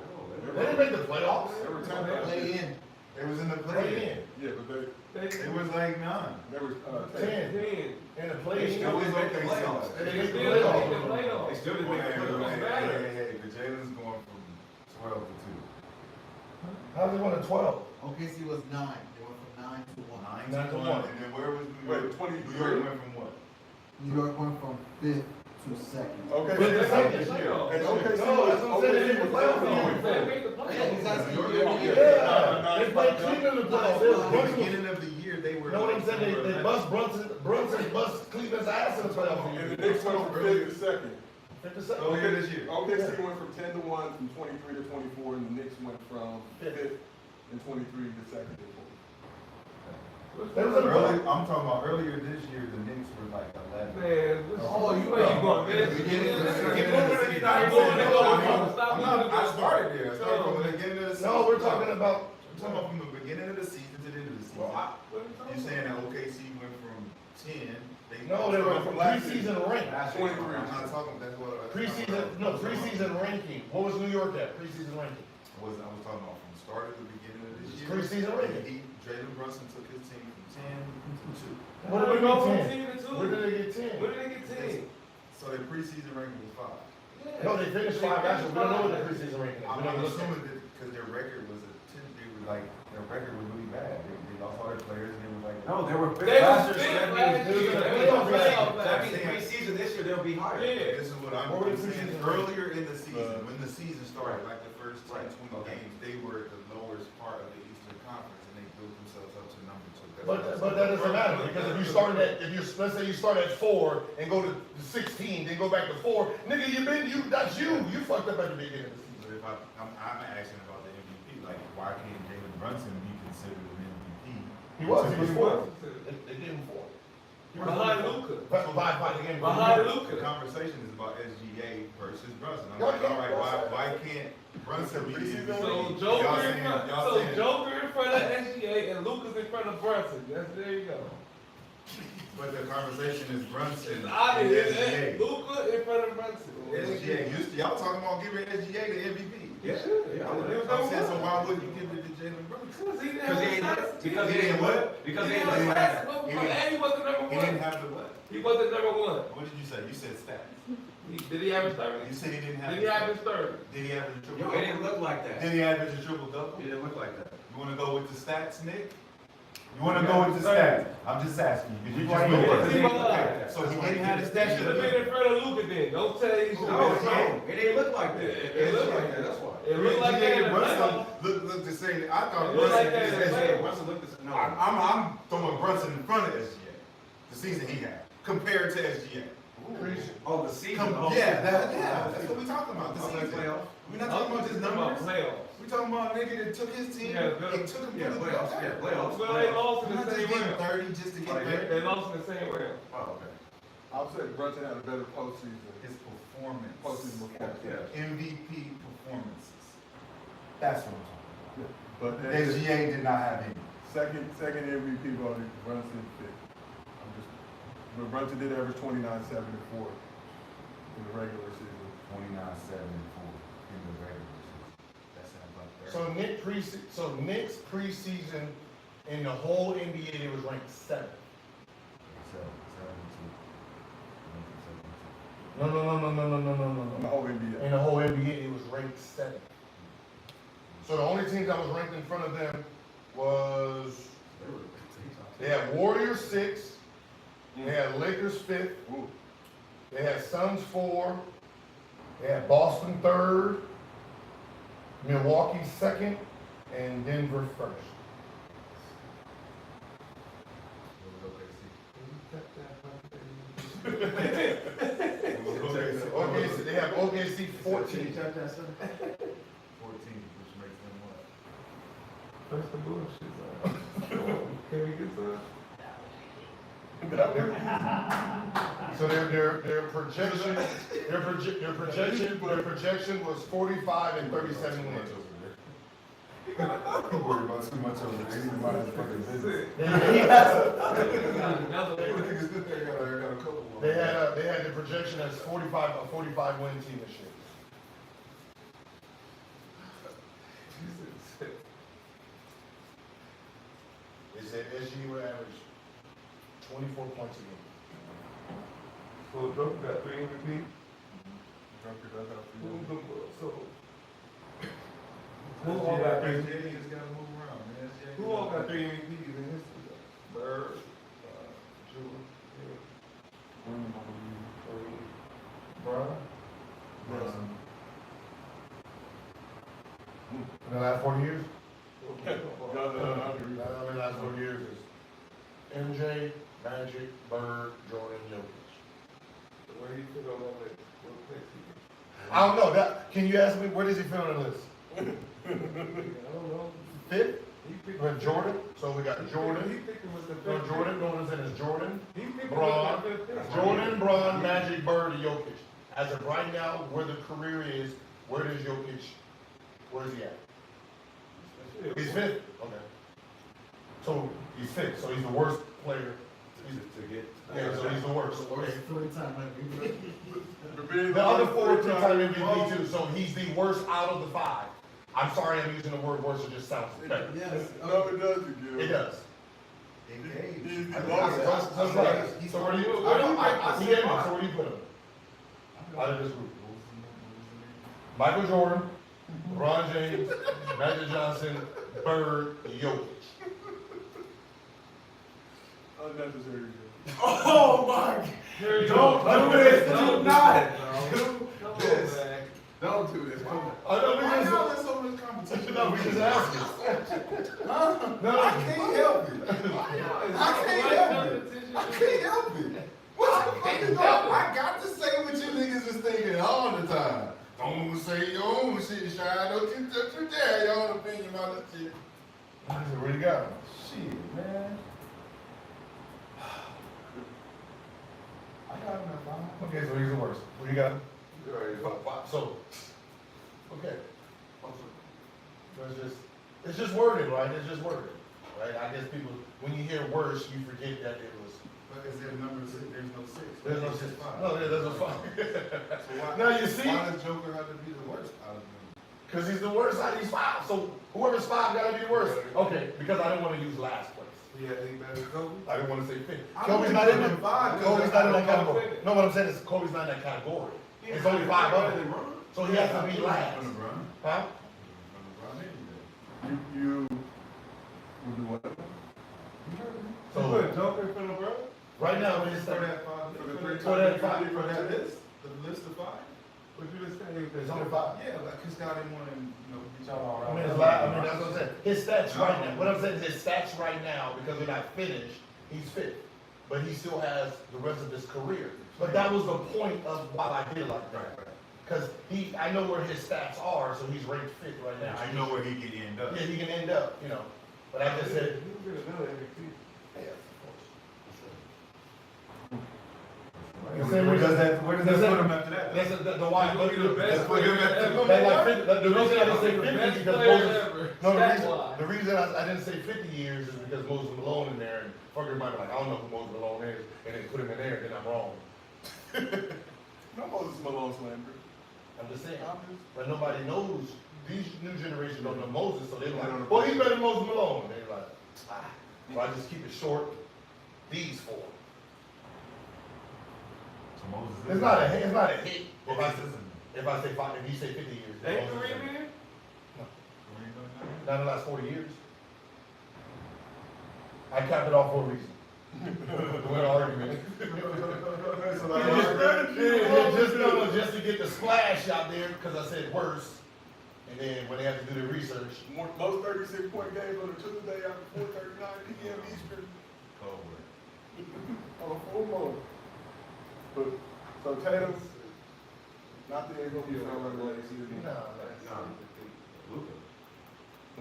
They didn't make the playoffs. They were 10 last Play year. in. They was in the Play play. in. Yeah, but It was like 9. they were, 10. 10. And the play in. It was make the OKC. playoffs. They They made still the didn't playoffs. make the playoffs. They still didn't Hey, make the playoffs. but Jalen's going from 12 to How's it going to 12? OKC was 9. They went from 9 to 1. 2. 9 to 1. And then where was New York? Wait, 20 New York went from what? New York went from 5th to 2nd. okay. But they They made made the the playoffs. And No, OKC that's what I'm saying. They made the playoffs. They made the Yeah, playoffs. he's asking New you York, year. Yeah. They played Cleveland in the playoffs. They was At the Brunson. beginning of the year, they were. You know what I'm saying? They like, bust Brunson bust Cleveland's ass in the playoffs. And the Knicks went from 5th to 2nd. 57. Earlier this year. OKC went from 10 to 1, from 23 to 24, and the Knicks went from 5th and 23 to 2nd. They was in the Early, playoffs. I'm talking about earlier this year, the Knicks were like 11. Man, Oh, you where you going, man? Beginning of the season. Keep moving it, keep moving it, stop I'm moving not, I it. started there. I started from the beginning of the season. No, we're talking about. I'm talking about from the beginning of the season to the end of the season. You're saying that OKC went from 10. No, they were from preseason rank. 23. I'm not talking, that's what I was. Preseason ranking. What was New York at? Preseason ranking. I was talking about from the start of the beginning of this year. Preseason ranking. Jalen Brunson took his team from 10 to 2. What did they Go get from 10? 10 to 2. Where did they get 10? Where did they get 10? So their preseason ranking was 5. No, they finished 5 actually. We don't know what the preseason ranking is. We I'm never looked at assuming it. that because their record was their record was really bad. They lost all their players and they were like, No, they were They fifth was last year. fifth So that last means year. that They means was playoff that last means year. preseason this year they'll be higher. Yeah. this is what I'm What was saying. preseason Earlier in the season, when the season started, like the first 10, Right. 20 games, they were at the lowest part of the Eastern Conference and they built themselves up to number 2. That's what I'm But saying. that doesn't matter because if you started at, let's say you start at 4 and go to 16, then go back to 4, nigga, that's you. You fucked up at the beginning of the season. But if I'm asking about the MVP, like why can't Jalen Brunson be considered an MVP? He was 4. They gave him 4. Behind Luka. By the game. Behind The Luka. conversation is about SGA versus Brunson. I'm Y'all like, can't- all right, why can't Brunson be the MVP? So Y'all Joker saying- in front, y'all so saying- Joker in front of SGA and Luka's in front of Brunson. There you go. But the conversation is Brunson It's out of and here. SGA. Luka in front of Brunson. SGA, y'all talking about giving SGA the MVP? Yeah. Yeah. I'm saying, so why wouldn't you give it to Jalen Brunson? Because he didn't Because have he the ain't stats. because he ain't what? Because he ain't He what? and he wasn't number He didn't one. have the what? He wasn't number one. What did you say? You said stats. Did he average 30? You said he didn't have. Did he average 30? Did he average a triple? Yo, it didn't look like that. Did he average a triple double? It didn't look like that. You wanna go with the stats, Nick? You wanna go with the stats? I'm just asking you, because you just Right. went with He it. was lying. Okay, so he didn't have the He stats. should have been in front of Luka then. Don't say he should No, have been. no, it didn't look like that. It looked like that. That's why. It looked like that in the playoffs. Look the same. I thought It looked like Brunson that in the is playoffs. SGA. Russell looked the no. I'm throwing Brunson in front of SGA. The season he had compared to SGA. Oh, the season. Yeah, that's what we talking about. The Okay, season. playoffs. We're not talking about just numbers. Playoffs. We talking about a nigga that took his team. Yeah, It took him Yeah, to the playoffs. Yeah, playoffs. Well, they lost I'm in not the just same getting round. 30 just to get Oh, yeah. 30. They lost in the same round. Oh, okay. I would say Brunson had a better postseason. His performance. Postseason performance, yeah. MVP performances. That's what I'm talking But about. SGA did not have any. second MVP voted Brunson fifth. But Brunson did average 29, 7, and 4 in the regular season. 29, 7, and 4 in the regular season. That's about So Nick's preseason in the whole NBA, it was ranked 7th. 7, 2. No. In the whole NBA. In the whole NBA, it was ranked 7th. So the only team that was ranked in front of them was, they had Warriors 6, they had Lakers 5th, Ooh. they had Suns 4, they had Boston 3rd, Milwaukee 2nd, and Denver 1st. OKC, they have OKC 14. 14, which makes them what? That's the bullshit. Can we get some? So their projection was 45 and 37 wins. You worry about too much over there. Ain't nobody's fucking business. They had the projection as 45 win team this year. They said SG would average 24 points a game. So Joker got 3 MVP. Junker does have Who three. so who all got 3? SGA just gotta move around, man. SGA Who all got 3 MVPs in history? Bird, Jewel, Bron. In the last 40 years? No. In the last 40 years is MJ, Magic, Bird, Jordan, Jokic. Where do you fit on that list? What place he in? I don't know. Can you ask me where does he fit on the list? I don't know. 5th? He picked With Jordan. So we got He Jordan. picked him with the No, fifth. Jordan. No one's in is Jordan. He picked him Bron, with the fifth. Jordan, Bron, Magic, Bird, and Jokic. As of right now, where the career is, where does Jokic? Where is he at? He's 5th. Okay. So he's 5th. So he's the worst player. Yeah. So he's the worst. Okay. The other 4 are 2-time MVP too. So he's the worst out of the 5. I'm sorry, I'm using the word worst. It just sounds better. Yes. No, it does, Gil. It does. He's the That's lowest. right. So where do you? He gave me. So where do you put him? Out of this group. Michael Jordan, LeBron James, Magic Johnson, Bird, Jokic. Unnecessary, Gil. Oh my! Don't do this. Do not do this. man. Don't do this. Come on. I know we Why just. y'all in so much competition? No, we just asking. Huh? No. I can't help it. I can't help it. What the fuck is going on? I got to say what you niggas is thinking all the time. Don't say your own shit, Shy. Don't you dare your own opinion about that shit. Where you got him? Shit, man. I got him at 5. Okay, so he's the worst. What you got? Right. So, okay. So it's just worded, right? It's just worded, right? I guess people, when you hear worse, you forget that it was. But is there a number 6? There's no 6. There's no It's 6. just 5. No, there's no 5. So why, Now you see, why does Joker have to be the worst out of them? because he's the worst out of these 5. So whoever's 5 gotta be the worst. Okay, because I didn't want to use last place. Yeah, he better go. I didn't want to say 5th. I Kobe's don't not in think there. 5 Kobe's not in that I don't category. think- No, what I'm saying is Kobe's not in that category. It's only 5 of them. So he has to be last. Huh? You will do what? So So put Joker in front of Bron? right now, it's For that 5. For that 5. For that list? The list of 5? What you just said? There's only 5. Yeah, like, cause God didn't want to, get y'all all I mean, right. that's what I'm saying. His stats right now, what I'm saying is his stats right now, because they're not finished, he's 5th. But he still has the rest of his career. But that was the point of why I did it like that. Because I know where his stats are, so he's ranked 5th right now. I know where he can end up. Yeah, he can end up, But I just said, He was in another MVP. yeah, of course. Where does that put him after that? That's the why. He's gonna be the best That's what player you're gonna ever. The reason I didn't say The 50 best is because player Moses. ever. No, Stat-wise. the reason I didn't say 50 years is because Moses Malone in there, and fucker might be like, I don't know who Moses Malone is, and then put him in there, and then I'm wrong. No Moses Malone slander. I'm just saying. I'm just- But nobody knows. These new generation don't know Moses, so they're They don't know. like, well, he's better than Moses Malone. They're like, ah. So I just keep it short. These four. So Moses is. It's not a hit. If I Moses isn't. say five, if you say 50 years, then Ain't Moses Kareem is- here? not in the last 40 years. I capped it off for a reason. We're arguing. So like, Just to get the splash out there, because I said worse. And then when they have to do their research, most 36-point games on a Tuesday after 4:39 p.m. Eastern. Cold word. On a full moon. But, so Tatum, not the gonna be found like last season. no, Luka.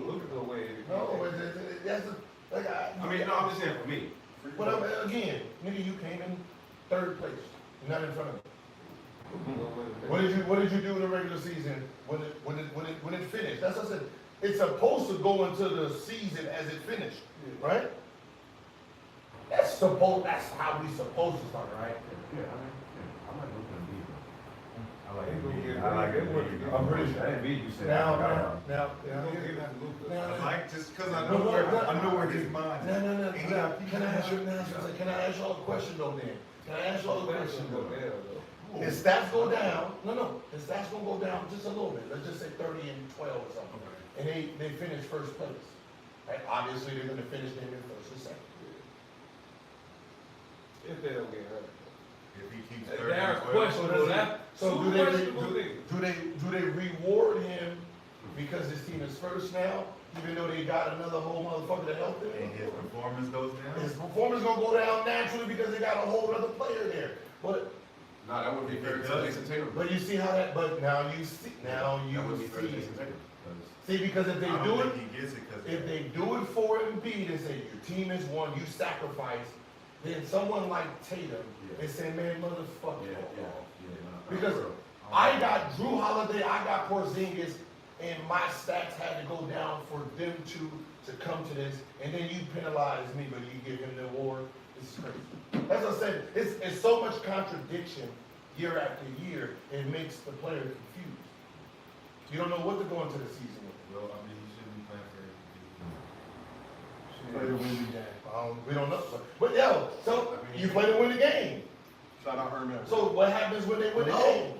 Look at the way. that's like I mean, no, I'm just saying for me. But again, nigga, you came in third place, not in front of me. What did you do in the regular season when it finished? That's what I said. It's supposed to go into the season as it finished, right? That's how we supposed to start, right? Yeah, I like Luka and Embiid. I like They gonna Embiid. get- I like they Embiid. gonna- I'm pretty sure. Embiid, you said. Now, I like just because I No, know no, where no. I know where his mind is. No. And he got people Can I ask you that- can I ask y'all a question though then? Can I ask y'all a question though? though. His stats go down, his stats gonna go down just a little bit, let's just say 30 and 12 or something. And they finish first place. Right? Obviously, they're gonna finish them in first or second. If they don't get hurt. If he keeps Hey, 30 Darren, and 12. questionable, that, So two do they, questionable things. do they reward him because his team is first now, even though they got another whole motherfucker to help them? And his performance goes down. His performance gonna go down naturally because they got a whole other player there. But No, that wouldn't be fair to Jason Tatum. But you see how that, but now you see, That wouldn't be fair to see. Jason Tatum. See, because if they I do don't it, think he gets it because if they do it for Embiid and say your team is won, you sacrifice, then someone like Tatum is saying, man, motherfucker. Because I got Drew Holiday, I got Porzingis, and my stats had to go down for them to come to this, and then you penalize me, but you give him the award. This is crazy. As I said, it's so much contradiction year after year, it makes the player confused. You don't know what to go into the season with. Well, I mean, he shouldn't be playing for Play to win the game. We don't know. But yo, so you play to win the game. Shout out Herman. So what happens when they win the game?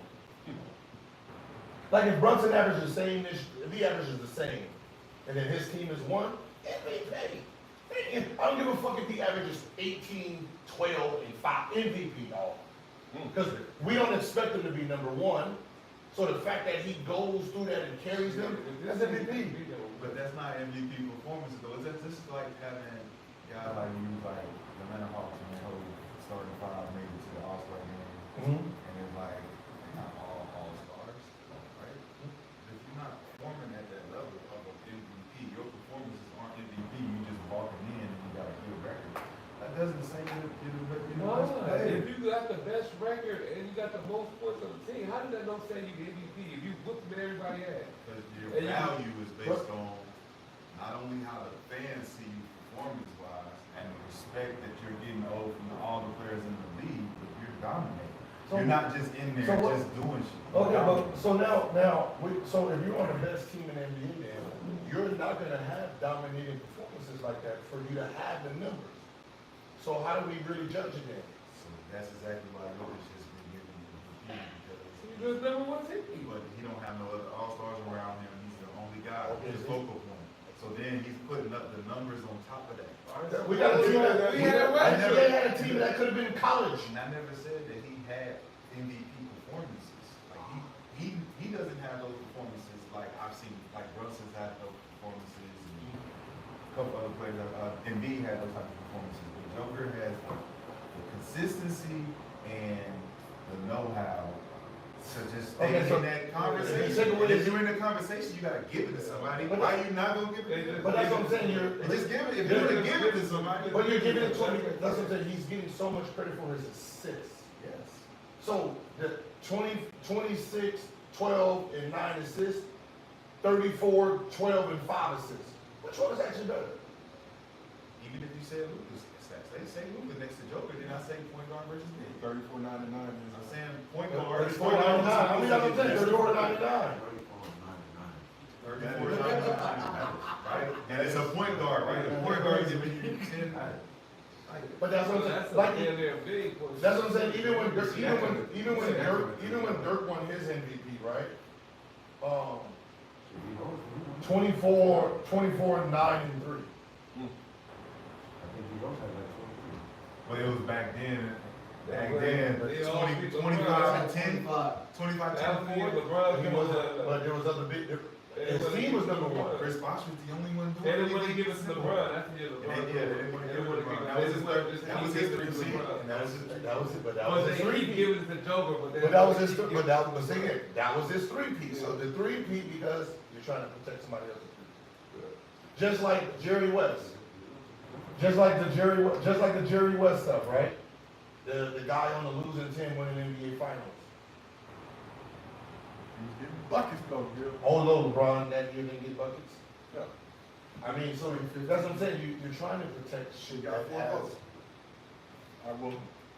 Like if Brunson averages the same, if he averages the same, and then his team is one, MVP. I don't give a fuck if he averages 18, 12, and 5 MVP, dog. Because we don't expect him to be number one. So the fact that he goes through that and carries them, that's MVP. But that's not MVP performances though. It's just like having guys like you, like the Atlanta Hawks, and they hold starting five maybe to the All-Star game, and it's like they're not all All-Stars, right? If you're not performing at that level of an MVP, your performances aren't MVP. You just walking in and you got a good record. That doesn't say you're the No, best player. if you got the best record and you got the most points on the team, how did that don't say you the MVP if you whooped everybody ass? Because your And you- value is based on not only how the fans see you performance-wise and the respect that you're getting from all the players in the league, but you're dominating. So- You're not just in there so what- just doing shit. Okay, but so now, so if you're on the best team in the NBA, then you're not gonna have dominating performances like that for you to have the numbers. So how do we really judge it then? So that's exactly why Jokic has been getting the MVP You because just number one team. but he don't have no other all-stars around him. He's the only guy, Okay, his so- focal point. So then he's putting up the numbers on top of that. We got a team that, We had a record. they had a team that could have been college. And I never said that he had MVP performances. Like he doesn't have those performances like I've seen, like Brunson's had those performances and a couple other players. Embiid had those type of performances. But Joker has the consistency and the know-how to just stay Okay, so- in that the conversation. second one And is- if you're in the conversation, you gotta give it to somebody. But- Why are you not gonna give it? But that's what I'm saying, Just give it. If you're gonna give it to somebody, But you're giving it to him, that's what I'm saying, he's getting so much credit for his assists. yes. So the 26, 12, and 9 assists, 34, 12, and 5 assists. Which one is actually better? Even if you say Luka's stats, they say Luka next to Joker, then I say point guard versus me. 34, 9, and 9. I'm saying point guard. 34, 99. I mean, I'm saying 34, 99. 34, 99. Right? And it's a point guard, right? The point guard is giving you 10. But that's what I'm saying. That's a Like, damn big push. that's what I'm saying. Even when Dirk won his MVP, right? 24, 9, and 3. But it was back then. Back Yeah, then, but they all 20, people 25 and 10. 25. 25, That 10, was 4. LeBron, he was But there was other big. His team was number one. Chris Bosh was the only one They doing didn't want to anything give us simple. LeBron. That's the year LeBron. And yeah, they didn't want to give it to LeBron. That was his That was his 3 seed. And that was it. But that But was they his three keep piece. giving it to Joker, but But that was his. But that was that was his 3 piece. So the 3 piece because you're trying to protect somebody else's piece. Just like Jerry West. Just like the Jerry West stuff, right? The guy on the losing team winning NBA Finals. He was getting buckets though, Gil. Oh no, LeBron that year didn't get buckets. Yeah. I mean, so that's what I'm saying. You're trying to protect shit got that 4 has. votes. All right, well,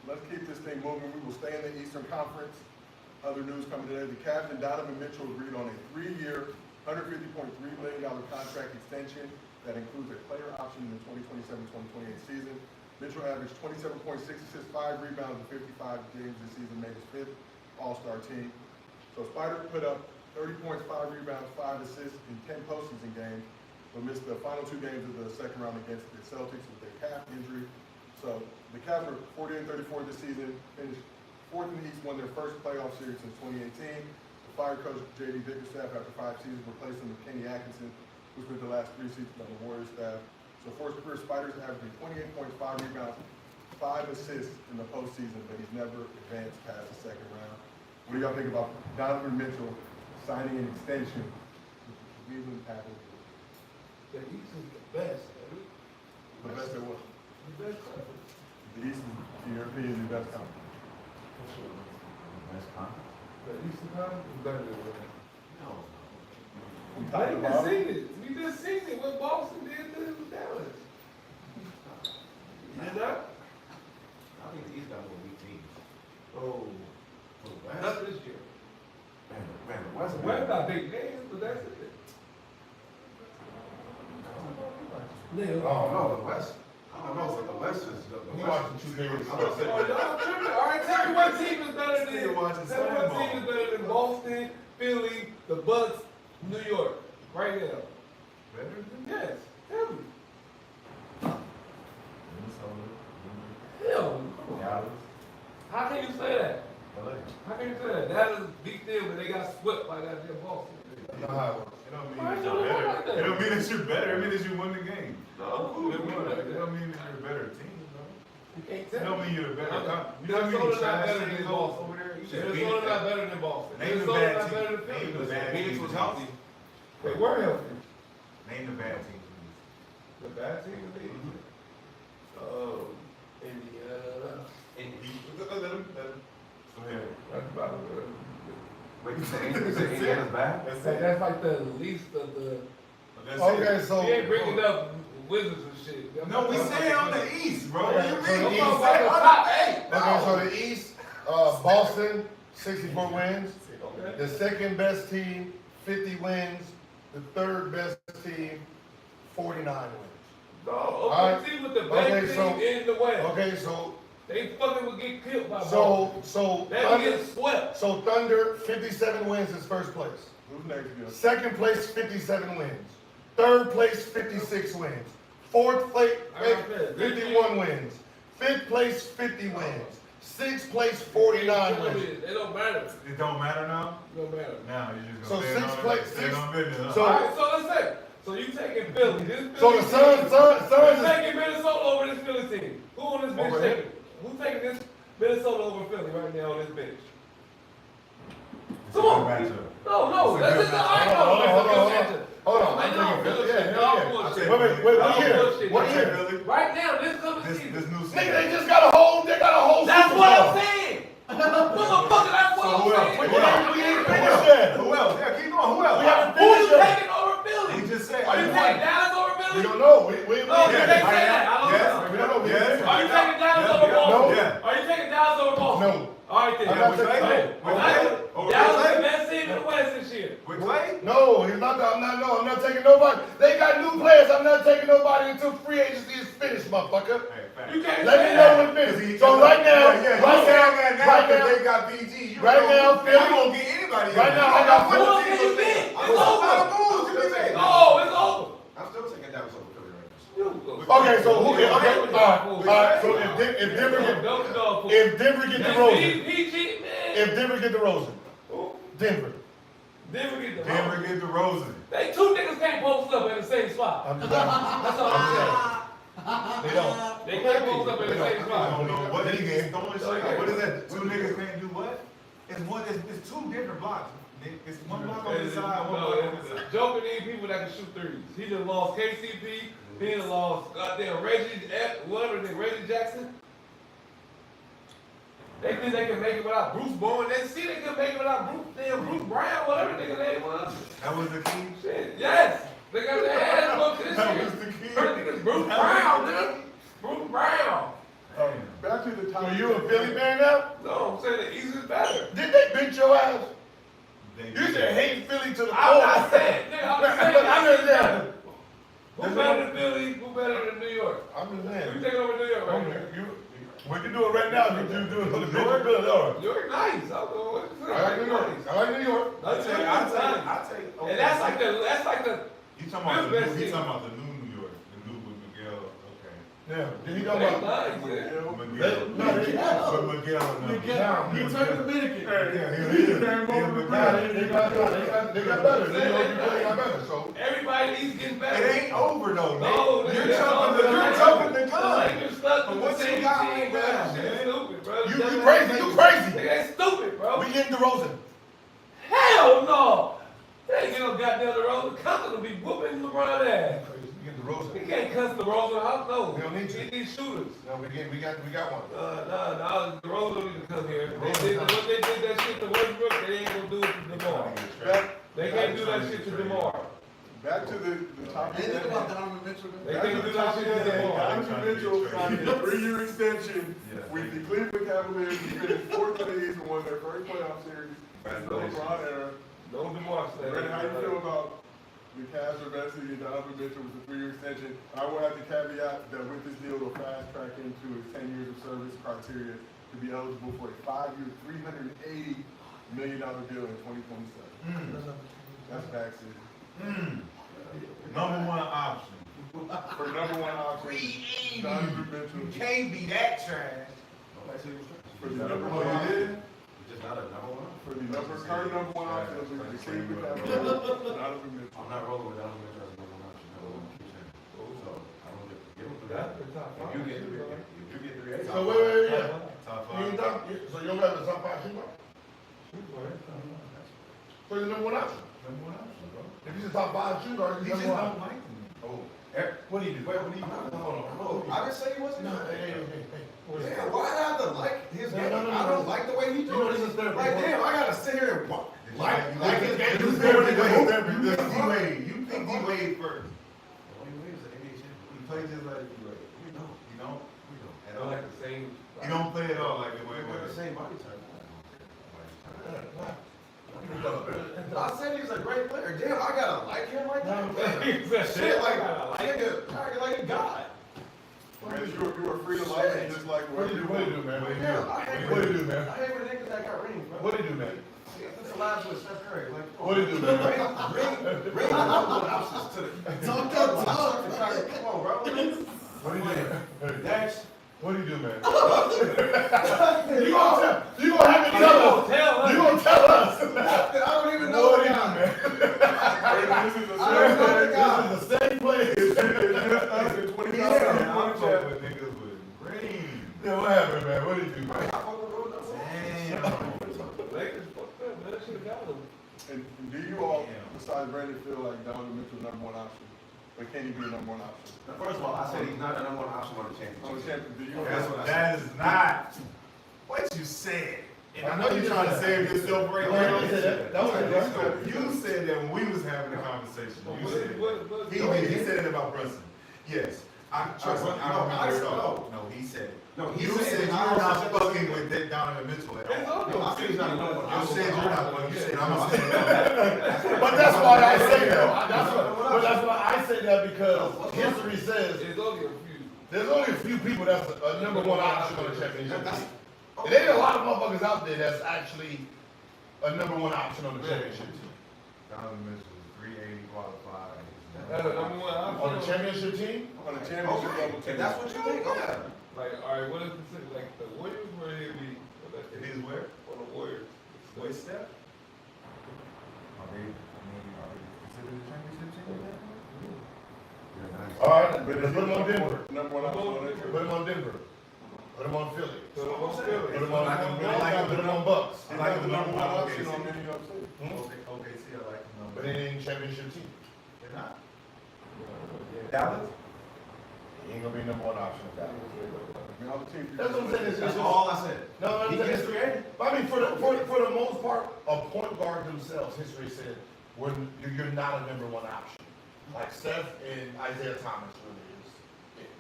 let's keep this thing moving. We will stay in the Eastern Conference. Other news coming today, the Cavs and Donovan Mitchell agreed on a 3-year, $150.3 million contract extension that includes a player option in the 2027-2028 season. Mitchell averaged 27.6 assists, 5 rebounds, and 55 games this season, made his 5th All-Star team. So Spider put up 30 points, 5 rebounds, 5 assists in 10 postseason games, but missed the final 2 games of the second round against the Celtics with a calf injury. So the Cavs were 40-34 this season, finished 4th in the East, won their first playoff series since 2018. The fired coach J.D. Bickerstaff after 5 seasons, replaced him with Kenny Atkinson, who spent the last 3 seasons on the Warriors staff. So for his career, Spiders averaging 28.5 rebounds, 5 assists in the postseason, but he's never advanced past the second round. What do y'all think about Donovan Mitchell signing an extension with the Cleveland Cavaliers? The East is the best, baby. The best at what? The best conference. The East, in your opinion, is the best conference. The Eastern Conference is better than the West. We I talked ain't about seen it. We just seen it. What Boston did to Dallas. You know? I think the East got more weak teams. Oh. For the West, Not this year. man, the West. The West got big names, but that's it. Oh, no, the West. I don't know, but the West is the We West. watching 2 games. Oh, y'all tripping. All right, tell me what team is better than. Still watching Tell me what Sandball. team is better than Boston, Philly, the Bucks, New York, right now. Better than Yes, tell me. Minnesota, Hell, Dallas, how can you say that? LA. How can you say that? That is beat them, but they got swept by that damn Boston. You know how it works. It don't mean Why that you you're don't like better. that? It don't mean that you're better. It means that you won the game. No, It don't mean that you're a better team, bro. you can't It tell don't me. mean you're a better. You know how Minnesota's many not trash better than teams Boston. over there? You just beat Minnesota's not them. better than Boston. Name the Minnesota's bad not team. better than Name Philly. the bad Phoenix team. was healthy. They were healthy. Name the bad team. The bad team in the East. Indiana. Let him. Go ahead. That's about it. Wait, you said Indiana's bad? That's like the least of the. That's Okay, it. so We ain't bringing up Wizards and shit. No, we said on the East, bro. Okay, What so do you the mean? East- We said the on top the 8. Okay, so the East, Boston, 64 wins. Okay. The second best team, 50 wins. The third best team, 49 wins. No, Alright. OKC with the best Okay, team so- in the West. Okay, so They fucking would get killed by Boston. so They would Thunder, get swept. so Thunder, 57 wins is first place. Who's next, Gil? Second place, 57 wins. Third place, 56 wins. Fourth place, Alright, good. 51 wins. Fifth place, 50 wins. Sixth place, 49 wins. It don't matter. It don't matter now? It don't matter. Now you just So gonna stand sixth on place- stand on business, huh? so- Alright, so let's say. So you taking Philly. This So Philly the Suns You is taking Minnesota over this Philly team. Who on this bench Over taking? Who taking this Minnesota over Philly right now on this bench? It's Come a on. good matchup. No, It's a that's good just the matchup. Hold on. I I'm know, thinking Philly. bullshit. Yeah. Y'all bullshit. Wait, Y'all what year? bullshit. What Okay, year? Billy. Right now, this coming This season. new Nigga, season. they just got a whole That's Super what Bowl. I'm saying. Put a taking nobody. They got new players. I'm not taking nobody until free agency is finished, motherfucker. You can't Let me know when it's finished. So right now, They got BG. You right now, don't Philly. gonna get anybody. Right now, I got What four. else can you get? It's It's over. over. No, it's over. I'm still taking Dallas over Philly right Okay, so who? Okay, all right. So if Denver get the Rosen, PG, man. if Denver get the Rosen, Denver. Denver get the now. Denver get the Rosen. They two niggas can't post up at the same spot. I'm just That's all I'm saying. They don't. They can't post up at the same I don't spot. know what niggas throwing shit. What is that? Two niggas can't do what? It's two different blocks. It's one block on the side, one block on the side. Joker need people that can shoot threes. He just lost KCP. He done lost goddamn Reggie Jackson. They think they can make it without Bruce Bowen. They see they can make it without Bruce Brown, whatever nigga name was. That was the key. Shit, yes. They got their ass booked this That year. was the key. Niggas Bruce Brown, nigga. Bruce Brown. Back to the So top. you a Philly fan now? No, I'm saying the East is better. Did they bench your ass? They- You said hate Philly to the I'm core. not saying, nigga, I'm just saying. But I'm just saying. Who better than Philly? Who better than New York? I'm just Who saying. taking over New York right now? We can do it right now. You do it for the New York. All right. New York nice. I'll go with it. I like New York. I like New York. I take. And that's like the. You talking about Best the team. new New York, the new with Miguel? Okay. Yeah. Did he go They about? nice, yeah. Miguel. No, they But Miguel. He turned Dominican. Yeah, he is. They got better. New York really got better. So Everybody in the East getting It better. ain't over though. No, Nick. You're nigga, jumping the The gun. Lakers stuck But with what the you same got team, right bro. now, Shit man? stupid, bro. you crazy. You crazy. Nigga, they stupid, bro. We getting DeRozan. Hell no. They ain't get no goddamn DeRozan. Compton will be whooping LeBron ass. We getting DeRozan. He can't cuss DeRozan out, no. We don't need to. He needs shooters. No, we got one. No, DeRozan don't need to come here. What they did that shit to Westbrook, they ain't gonna do it to DeMar. They can't do that shit to DeMar. Back to the top. Anything about Donovan Mitchell? They can't do that shit to DeMar. Donovan Mitchell signed a 3-year extension with the Cleveland Cavaliers. He finished fourth in the East and won their first playoff series. That's the LeBron era. No DeMar stay. Brandon, how you feel about the Cavs investing in Donovan Mitchell with a 3-year extension? I will have to caveat that with this deal, they'll fast track into his 10 years of service criteria to be eligible for a 5-year, $380 million deal in 2027. That's taxes. Number one option. For number one option, Donovan Mitchell. Can't be that trash. For the number one option. For the current number one option, it was the Cleveland Cavaliers, Donovan Mitchell. I'm not rolling with Donovan Mitchell as number one option. No, keep saying. So I don't give him three. That's the top If you get three, So wait. Top You ain't five. done. So you don't have the top 5 shooter? So you're number one option. Number one option, bro. If he's a top 5 shooter, He he's just number don't one. like me. Oh. What do you do? Wait, what do you do? Hold on. I didn't say he wasn't. No, hey. Yeah, why I have to like his game? No. I don't like the way he You know does this it. is therapy. Like, damn, I gotta sit here and like his game. You think D-Wade first. He plays just like D-Wade. We don't. At I all. like the same. He don't play at all like Dwayne We're the Wade. same body type. I said he's a great player. Damn, I gotta like him like that. Shit, Nigga, like a god. Brandon, you are free to like him just like What do you do, man? Yeah, I hate What do you do, man? I hate when niggas that got rings, bro. What do you do, man? That's the last with Steph Curry. Like, What do you do, man? ring options to the talk. Come on, bro. What do you do? Next. What do you do, man? You gonna have to tell us. You gonna tell us. I don't even know What the do you do, guy. man? This is the I don't know the guy. This is the same place. It's just us in 20,000 Yeah, people in I'm the chat. fucking with niggas with green. Yeah, what happened, man? What do you do, man? Damn. Lakers fucked up, man. That should've got them. And do you all, besides Brandon, feel like Donovan Mitchell number one option? But can he be the number one option? First of all, I said he's not the number one option on the On the championship. champion, do you? That's what I That is not what you said. And I know you're trying to save yourself right No, now. I said that. That was it, right? You said that when we was having a conversation. You said What- he said it about Brunson. Yes, I trust me. I don't remember it all. No, he said it. No, You said you're not fucking with that Donovan Mitchell at It's all. only No, I said he's not a number one. You said you're not, but you said I'm not saying But that's why I say that. But that's why I say that because history says It's only a few. there's only a few people that's a number one option on the championship team. And there ain't a lot of motherfuckers out there that's actually a number one option on the championship team. Donovan Mitchell is 380 qualified. That's a number one option. On the championship team? On the championship level If team. that's what you think, okay. Like, all right, what is the like the Warriors where he'll be? It is where? On the Warriors. What step? Are they, I mean, are they considered a championship team at that point? Yeah, All right, But let's put him on Denver. Number one option on that. Put him on Denver. Put him on Philly. So what's Put good? him on, put him on Bucks. He's not the number one option on any of them. OKC, I like them. But it ain't championship team. They're not. Dallas? He ain't gonna be number one option with that. All the teams. That's what I'm saying. It's That's just, all I said. no, He I'm gets saying. 380. I mean, for the most part, a point guard themselves, history said, when you're not a number one option. Like Steph and Isaiah Thomas really is it.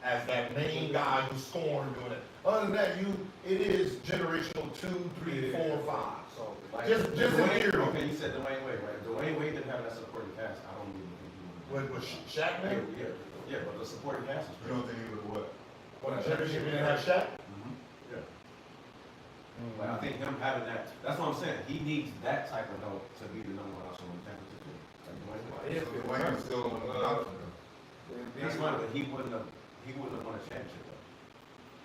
As that main guy who's scoring, doing it. Other than that, it is generational 2, 3, 4, 5. So just in Dwayne- theory. Okay, you said Dwayne Wade, right? Dwayne Wade didn't have that supporting cast. I don't even think he would. With Shaq, man? Yeah, but the supporting cast is You don't think he would what? When the championship didn't have Shaq? Yeah. Like, I think him having that, that's what I'm saying. He needs that type of help to be the number one option on the championship team. Like Dwayne Wade. Dwayne was still on the option though. That's fine, but he wouldn't have won a championship though.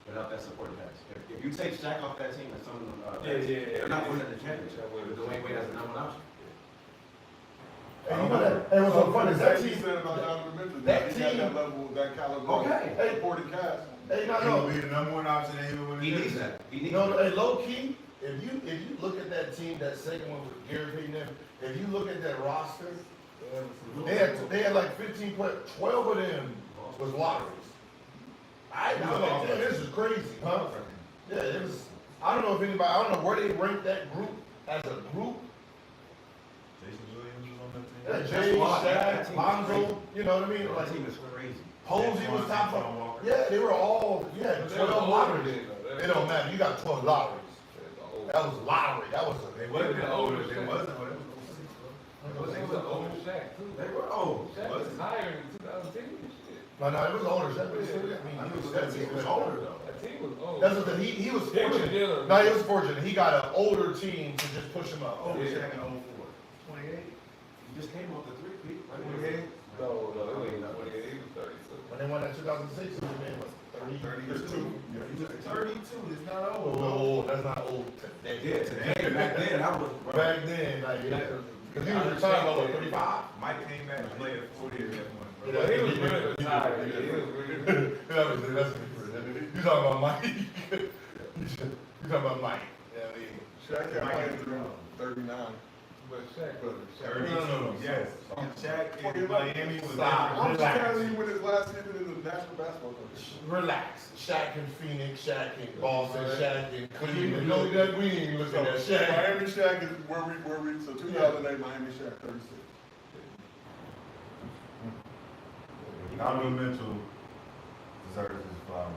Without that supporting cast. If you take Shaq off that team and some of them, they're not winning the championship. With Dwayne Wade as the number one option. Hey, you know that, hey, what's so funny is that He team, said about Donovan Mitchell, that he got team- that level, that caliber. Okay. Hey. Supporting cast. hey, He no, would be the number one option even when He needs that. He needs no, that. hey, low key, if you look at that team, that second one with Gary Payton, if you look at that roster, they had like 15 players, 12 of them was lotteries. I was like, damn, this is crazy, huh? Yeah, it was, I don't know if anybody, I don't know where they ranked that group as a group. Jason Williams was on that team. Yeah, That's Jay, a lot. That Shaq, team is Lonzo, crazy. you know what I mean? That Like, team is crazy. Posey was top John of, Walker. yeah, they were all, yeah, But they were 12 older lotteries. then, though. It don't matter, you got 12 lotteries. That was lottery, that was They a, wasn't the older, older they Shaq. wasn't, but it was 06 though. It was an older Shaq too. They were old. Shaq was higher in 2010 and shit. no, it was older, that was, I mean, that team was older though. That team was old. That's what he was They were fortunate. dealing. No, he was fortunate, he got an older team to just push him up. Oh, Yeah. Shaq in 04. 28? He just came off the three peat. 28? No, it wasn't 28. He was 32. When they won that 2006, he was man, what, 32. 32 is not Oh, old. oh, that's not old today. Yeah, today, back then, I was. Back then, like, yeah. Cause he was retired, what, 35? Mike came back and played at 40 at that point. bro. But he was really retired. He was really. That's different. You talking about Mike? You talking about Mike? Yeah, I mean. Shaq had played through 39. But Shaq was. 32, yes. Shaq in Miami was Stop. I'm Relax. just telling you when his last season in the National Basketball Conference. Relax. Shaq in Phoenix, Shaq in Boston, Shaq in Cleveland. No, that we ain't looking at Shaq. Miami Shaq is where we, so 2008 Miami Shaq 36. Donovan Mitchell deserves his flowers.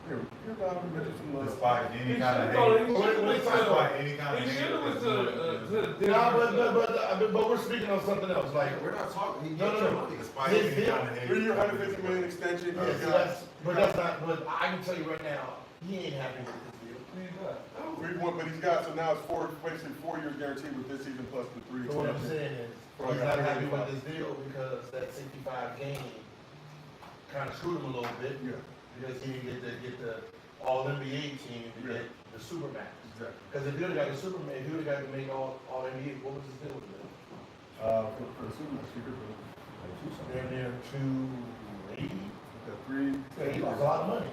Give Donovan Mitchell some love. Despite any kind of He hate. Despite any kind of He hate. should have went to the Nah, but we're speaking on something else. Like, We're not talking, he No, gets no, your no. money. Despite His any deal- kind of hate. 3-year, $150 million extension. yeah, He's so got- that's not, but I can tell you right now, he ain't happy with this deal. But he's got, so now it's basically 4 years guaranteed with this season plus the 3 So what I'm extensions. saying is, he's not happy with this deal because that 65 game kind of screwed him a little bit. Yeah. Because he didn't get the all NBA team to get the Supermax. Exactly. Because if he would have got the Superman, if he would have got to make all NBA, what was his deal with it? For the Super Bowl, Damn near 280. the 3. Yeah, he lost a lot of money.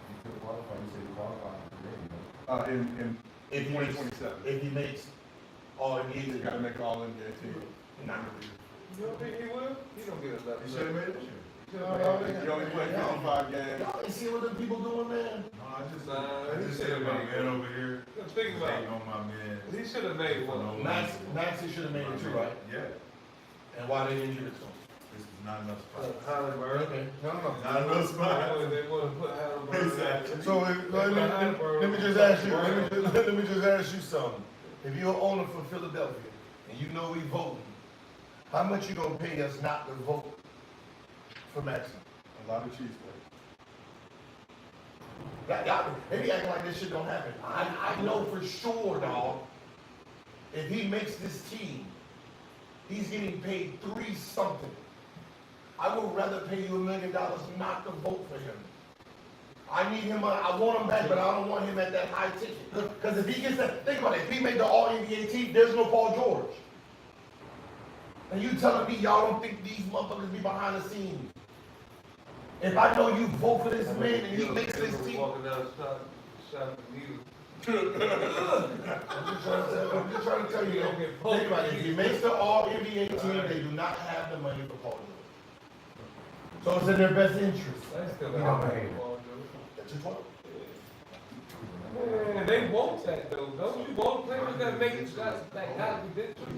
He could qualify, he said he qualified for the game, In If he makes, 2027. if he makes all He's NBA, got to make all NBA team. nah. You don't think he will? He don't get enough. He should have made it this year. He only played 55 games. Y'all ain't see what them people doing, man? No, I just He said should've my made man it. over here. Think about Hating it. on my man. He should have made one. Maxie should have made it too, right? Yeah. And why they didn't give it to him? This is not enough spots. Halliburton. Okay, no. Not enough spots. They wanna put Halliburton. Exactly. So let me just ask you, let me just ask you something. If you're an owner for Philadelphia and you know we voting, how much you gonna pay us not to vote for Maxim? A lot of cheese. Y'all, they be acting like this shit don't happen. I know for sure, dog. If he makes this team, he's getting paid 3 something. I would rather pay you $1 million not to vote for him. I need him, I want him back, but I don't want him at that high ticket. Because if he gets that, think about it, if he made the All-NBA team, there's no Paul George. And you telling me y'all don't think these motherfuckers be behind the scenes? If I know you vote for this man and he makes this team. Walking down the shop and needles. I'm just trying to tell you, think about it, if he makes the All-NBA team, they do not have the money for Paul George. So it's in their best interest. They still You got know, money. That's your point. Man, they want that though. Don't you want players that make it that got credentials?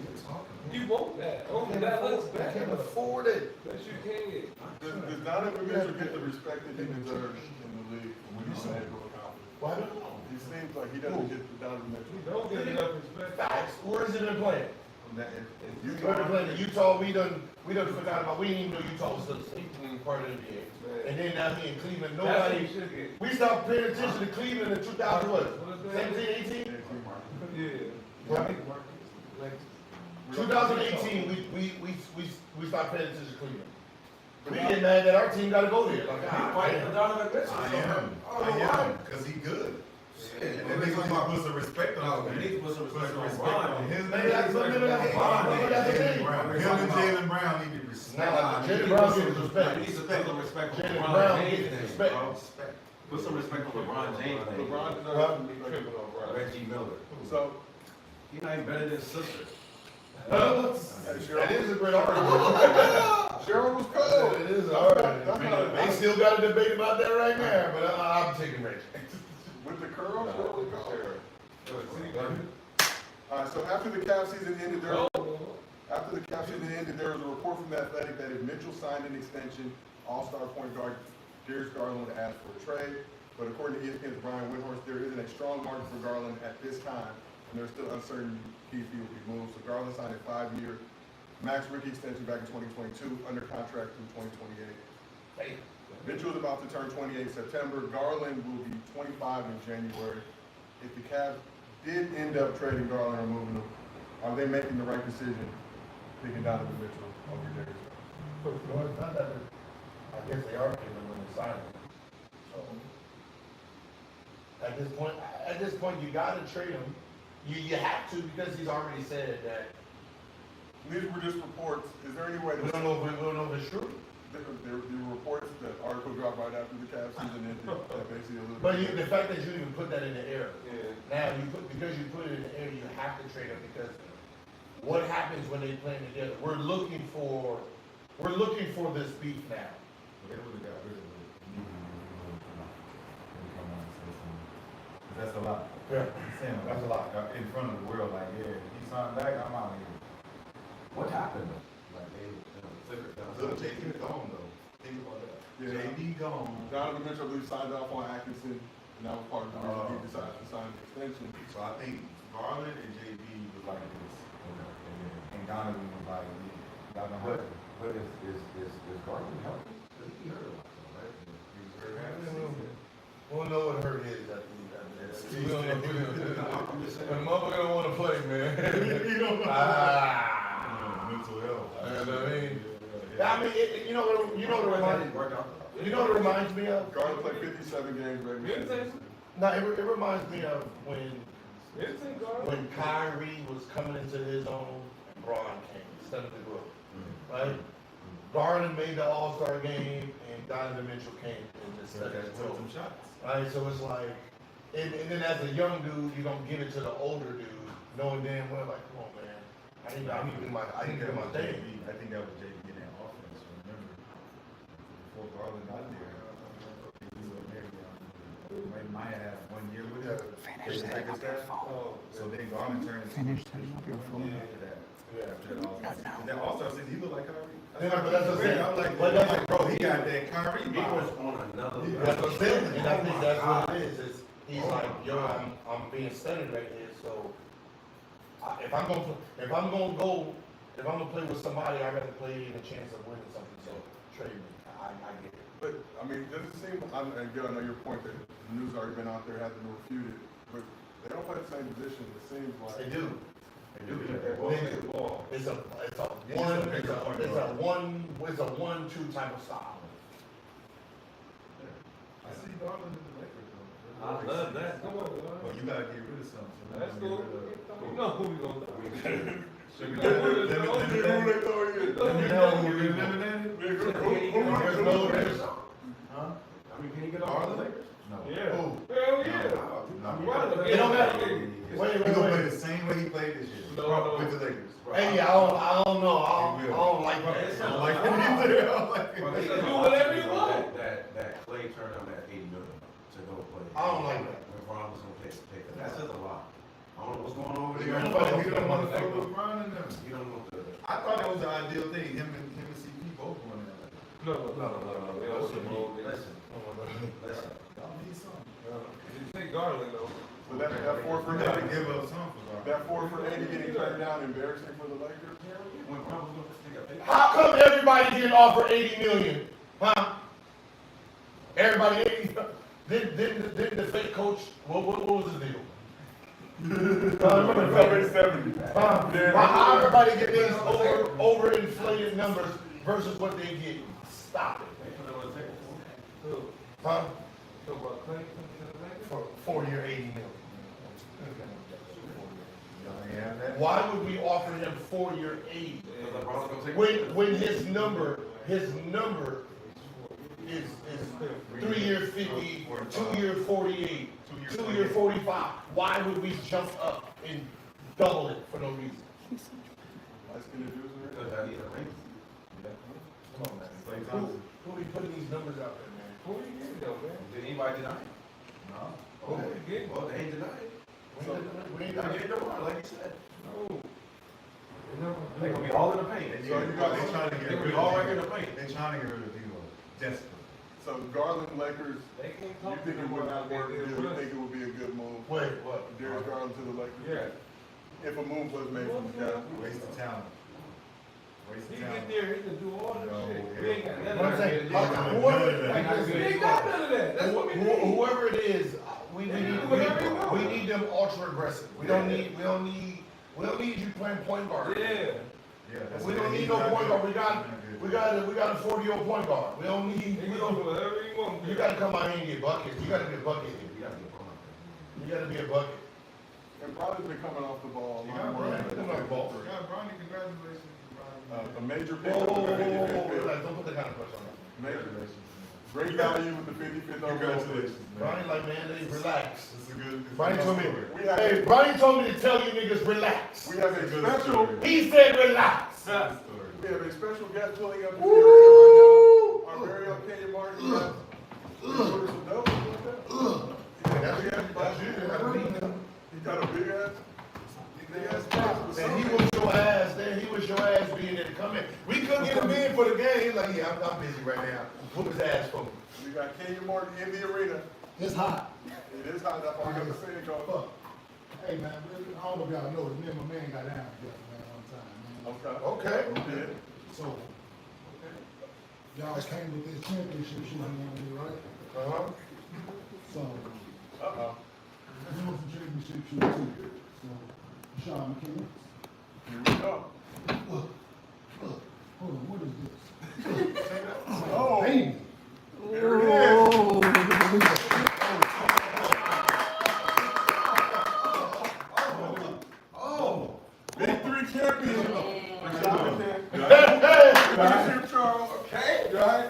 You want that. Only that looks I bad. can't afford it. Yes, you can. Does Donovan Mitchell get the respect that he deserves in the league when he's an able to accomplish? Well, I don't know. He seems like he doesn't get the Donovan You Mitchell. don't get enough respect. Facts. Where is it in playing? You Where they playing? Utah, we done forgot about, we didn't even know Utah was still part of the NBA. And then now he in Cleveland, That's what you nobody, should get. we stopped paying attention to Cleveland in 2000, what? What is that? 17, 18? Yeah. Right. Like, 2018, we stopped paying attention to Cleveland. We get mad that our team gotta go there. Like, Fighting for Donovan Mitchell. I am, cause he good. And then they gonna put some respect on him. They need to put some respect on Respect Bron. on his Maybe that's name. maybe that's Jaylen Brown. We're Him talking and about- Jaylen Brown need to be respect. Nah, Jaylen Brown gets respect. He needs to put some respect on Jaylen LeBron Brown James' gets name, respect. bro. Put some respect on LeBron James' name. LeBron Huh? deserves to be tripping on Bron. Reggie Miller. So, He not even better than his sister. That is a great argument. Cheryl was cold. It is an argument. They still got a debate about that right now, but I'm taking Reggie. With the curls, Cheryl was cold. Sure. Alright, so after the Cavs season ended, there was a report from The Athletic that if Mitchell signed an extension, All-Star point guard Darius Garland would ask for a trade. But according to ESPN's Brian Windhorst, there isn't a strong market for Garland at this time, and there's still uncertainty if he will be moved. So Garland signed a 5-year max rookie extension back in 2022, under contract through 2028. Mitchell is about to turn 28 in September. Garland will be 25 in January. If the Cavs did end up trading Garland or moving him, are they making the right decision picking Donovan Mitchell over Darius? Well, it's not that, I guess they are giving when they sign him. So, at this point, you gotta trade him. You have to, because he's already said that. These were just reports. Is there any way We that don't know if it's true. there were reports that article dropped right after the Cavs season ended that basically alluded But to the fact that you even put that in the air. Yeah. Now, because you put it in the air, you have to trade him, because what happens when they play together? We're looking for this beef now. They would've got rid of it immediately. Come on, say something. 'Cause that's a lot. Yeah. He's saying That's a lot. in front of the world, like, yeah, he's signed back, I'm out of here. What happened? Like they flipped it down. Look, JD gone though. Think about that. Yeah. JD gone. Donovan Mitchell, I believe, signed off on Atkinson, and that was part of the reason he decided to sign the extension. So I think Garland and JD was like this. And Donovan was like, yeah, y'all gonna have to. But is Garland healthy? He hurt a lot, though, right? He was very happy. We'll know what hurt is after that. We don't know. I'm just The saying. motherfucker don't wanna play, man. You don't know. Mental health. You know what I mean? I mean, you know what it reminds me of? Garland played 57 games regular season. No, it reminds me of Isn't Garland? when Kyrie was coming into his own and Braun came, stepped the group, right? Garland made the All-Star game and Donovan Mitchell came and just So stepped that the took group. some shots. Right, so it's like, and then as a young dude, you don't give it to the older dude, knowing damn well, like, come on, man, I need to do my thing. I think that was JB in that offense, remember? Before Garland got there, he was there, they might have 1 year with him. Finish setting up your phone. So then Garland turned. Finish setting up your phone. After that. Yeah. After that All-Star season. That All-Star season, he looked like Kyrie. Yeah, but that's the thing, I'm like, but that's like, bro, he got that Kyrie He ball. was on another. That's what I'm saying, and I think that's what it is he's like, yo, I'm being studied right here, so if I'm gonna play with somebody, I gotta play in a chance of winning something, so trade me, I get it. But, I mean, does it seem, and Gil, I know your point that the news already been out there, hasn't been refuted, but they don't play the same position, it seems like. They do. They do. It's a 1-2 type of style. I see Garland in the Lakers though. I love that. Come on, man. Well, you gotta get rid of something. So That's we cool. gotta get rid of- You know who we gonna do. Should we Who they throw in? let me know who we eliminated? Huh? I mean, can he get Are all the the Lakers? No. Yeah. Who? Hell yeah. No. It don't matter. He Wait, gonna play wait. the same way he played this year. No. With the Lakers. Hey, I don't know. I don't like that. I don't like him either. I don't like him. Well, they Do said whatever you want. That Clay turned down that $80 million to go play. I don't like that. When Bron was gonna take that. That says a lot. I don't know what's going on over We there. don't want to throw LeBron in them. You don't want the. I thought that was the ideal thing. Him and CP both going in. No. They all should roll this. Listen. Y'all need something. You take Garland though. So that four for We gotta Andy, give up something for Garland. that four for Andy getting turned down, embarrassing for the Lakers? When Bron was gonna take a pay. How come everybody didn't offer 80 million? Huh? Everybody 80. Didn't the fake coach? What was the deal? Somebody 70. Why everybody get these overinflated numbers versus what they get? Stop it. They put it on the table for him. So, Huh? so what, Clay comes to the Lakers? For 4-year 80 million. Y'all ain't have that? Why would we offer him 4-year 80? Because LeBron's gonna take. When his number is 3 years 50, 2 year 48, 2 year 45. Why would we jump up and double it for no reason? That's gonna do it. Because I need a ring. Come on, man. Klay Who Thompson. be putting these numbers out there, man? Who you getting though, man? Did anybody deny it? No. Who you getting? Well, they ain't denied it. We ain't I gonna mean, they're wrong, like you said. No. They're gonna be all in the paint. So you got- They trying to They're get gonna be rid all of right in the D'Lo. paint. They trying to get rid of D'Lo. Desperate. So Garland Lakers, They can't you talk to think it them would about not work, their you think it would be a good move? Wait, what? Darius Garland to the Lakers? Yeah. If a move was made from the guy. Waste of talent. Waste He of get talent. there, he can do all that No, shit. yeah. We ain't got none What I'm of saying, that. whoever We ain't got none of that. That's what we need. whoever it is, we need them ultra aggressive. We don't need you playing point guard. Yeah. Yeah, that's We it. don't need He's no not point good. guard. We got a 40-year-old point guard. We don't He need. can do whatever he wants. You gotta come out here and get buckets. You gotta be a bucket here. You gotta get Bron out there. You gotta be a bucket. And probably been coming off the ball. a You lot got more Bronny. than Come on, ball. You got Bronny. Congratulations. a major Whoa, pick. whoa, whoa, with the whoa, 55th whoa, pick. whoa. Don't put that kind of pressure on us. Major, Congratulations. great value with the 55th overall pick. Congratulations, man. Bronny, like, man, they relax. This is a good. Bronny told me, We have, hey, Bronny told me to tell you niggas relax. we have a special, He said relax. we have a special guest pulling up the studio right now. Our very own Kenya Martin. Order some dope. That's you. He got a big ass. Big ass box. And he was your ass, then he was your ass being there to come in. We couldn't get him in for the game. He's like, yeah, I'm busy right now. Whoop his ass for me. We got Kenya Martin in the arena. It's hot. It is hot. That's why we got the saying going. Fuck. Hey man, I don't know if y'all know this. Me and my man got down together, man, one time, man. Okay. Okay. Yeah. So, y'all came with this championship shit on me, right? Uh-huh. So, Uh-oh. you want some championship shit too. So, Sean McKinney. Here we go. Look, hold on, what is this? Oh, Baby. there it is. Oh. Big three champion. Hey, hey. Championship, Charles. Okay. Right?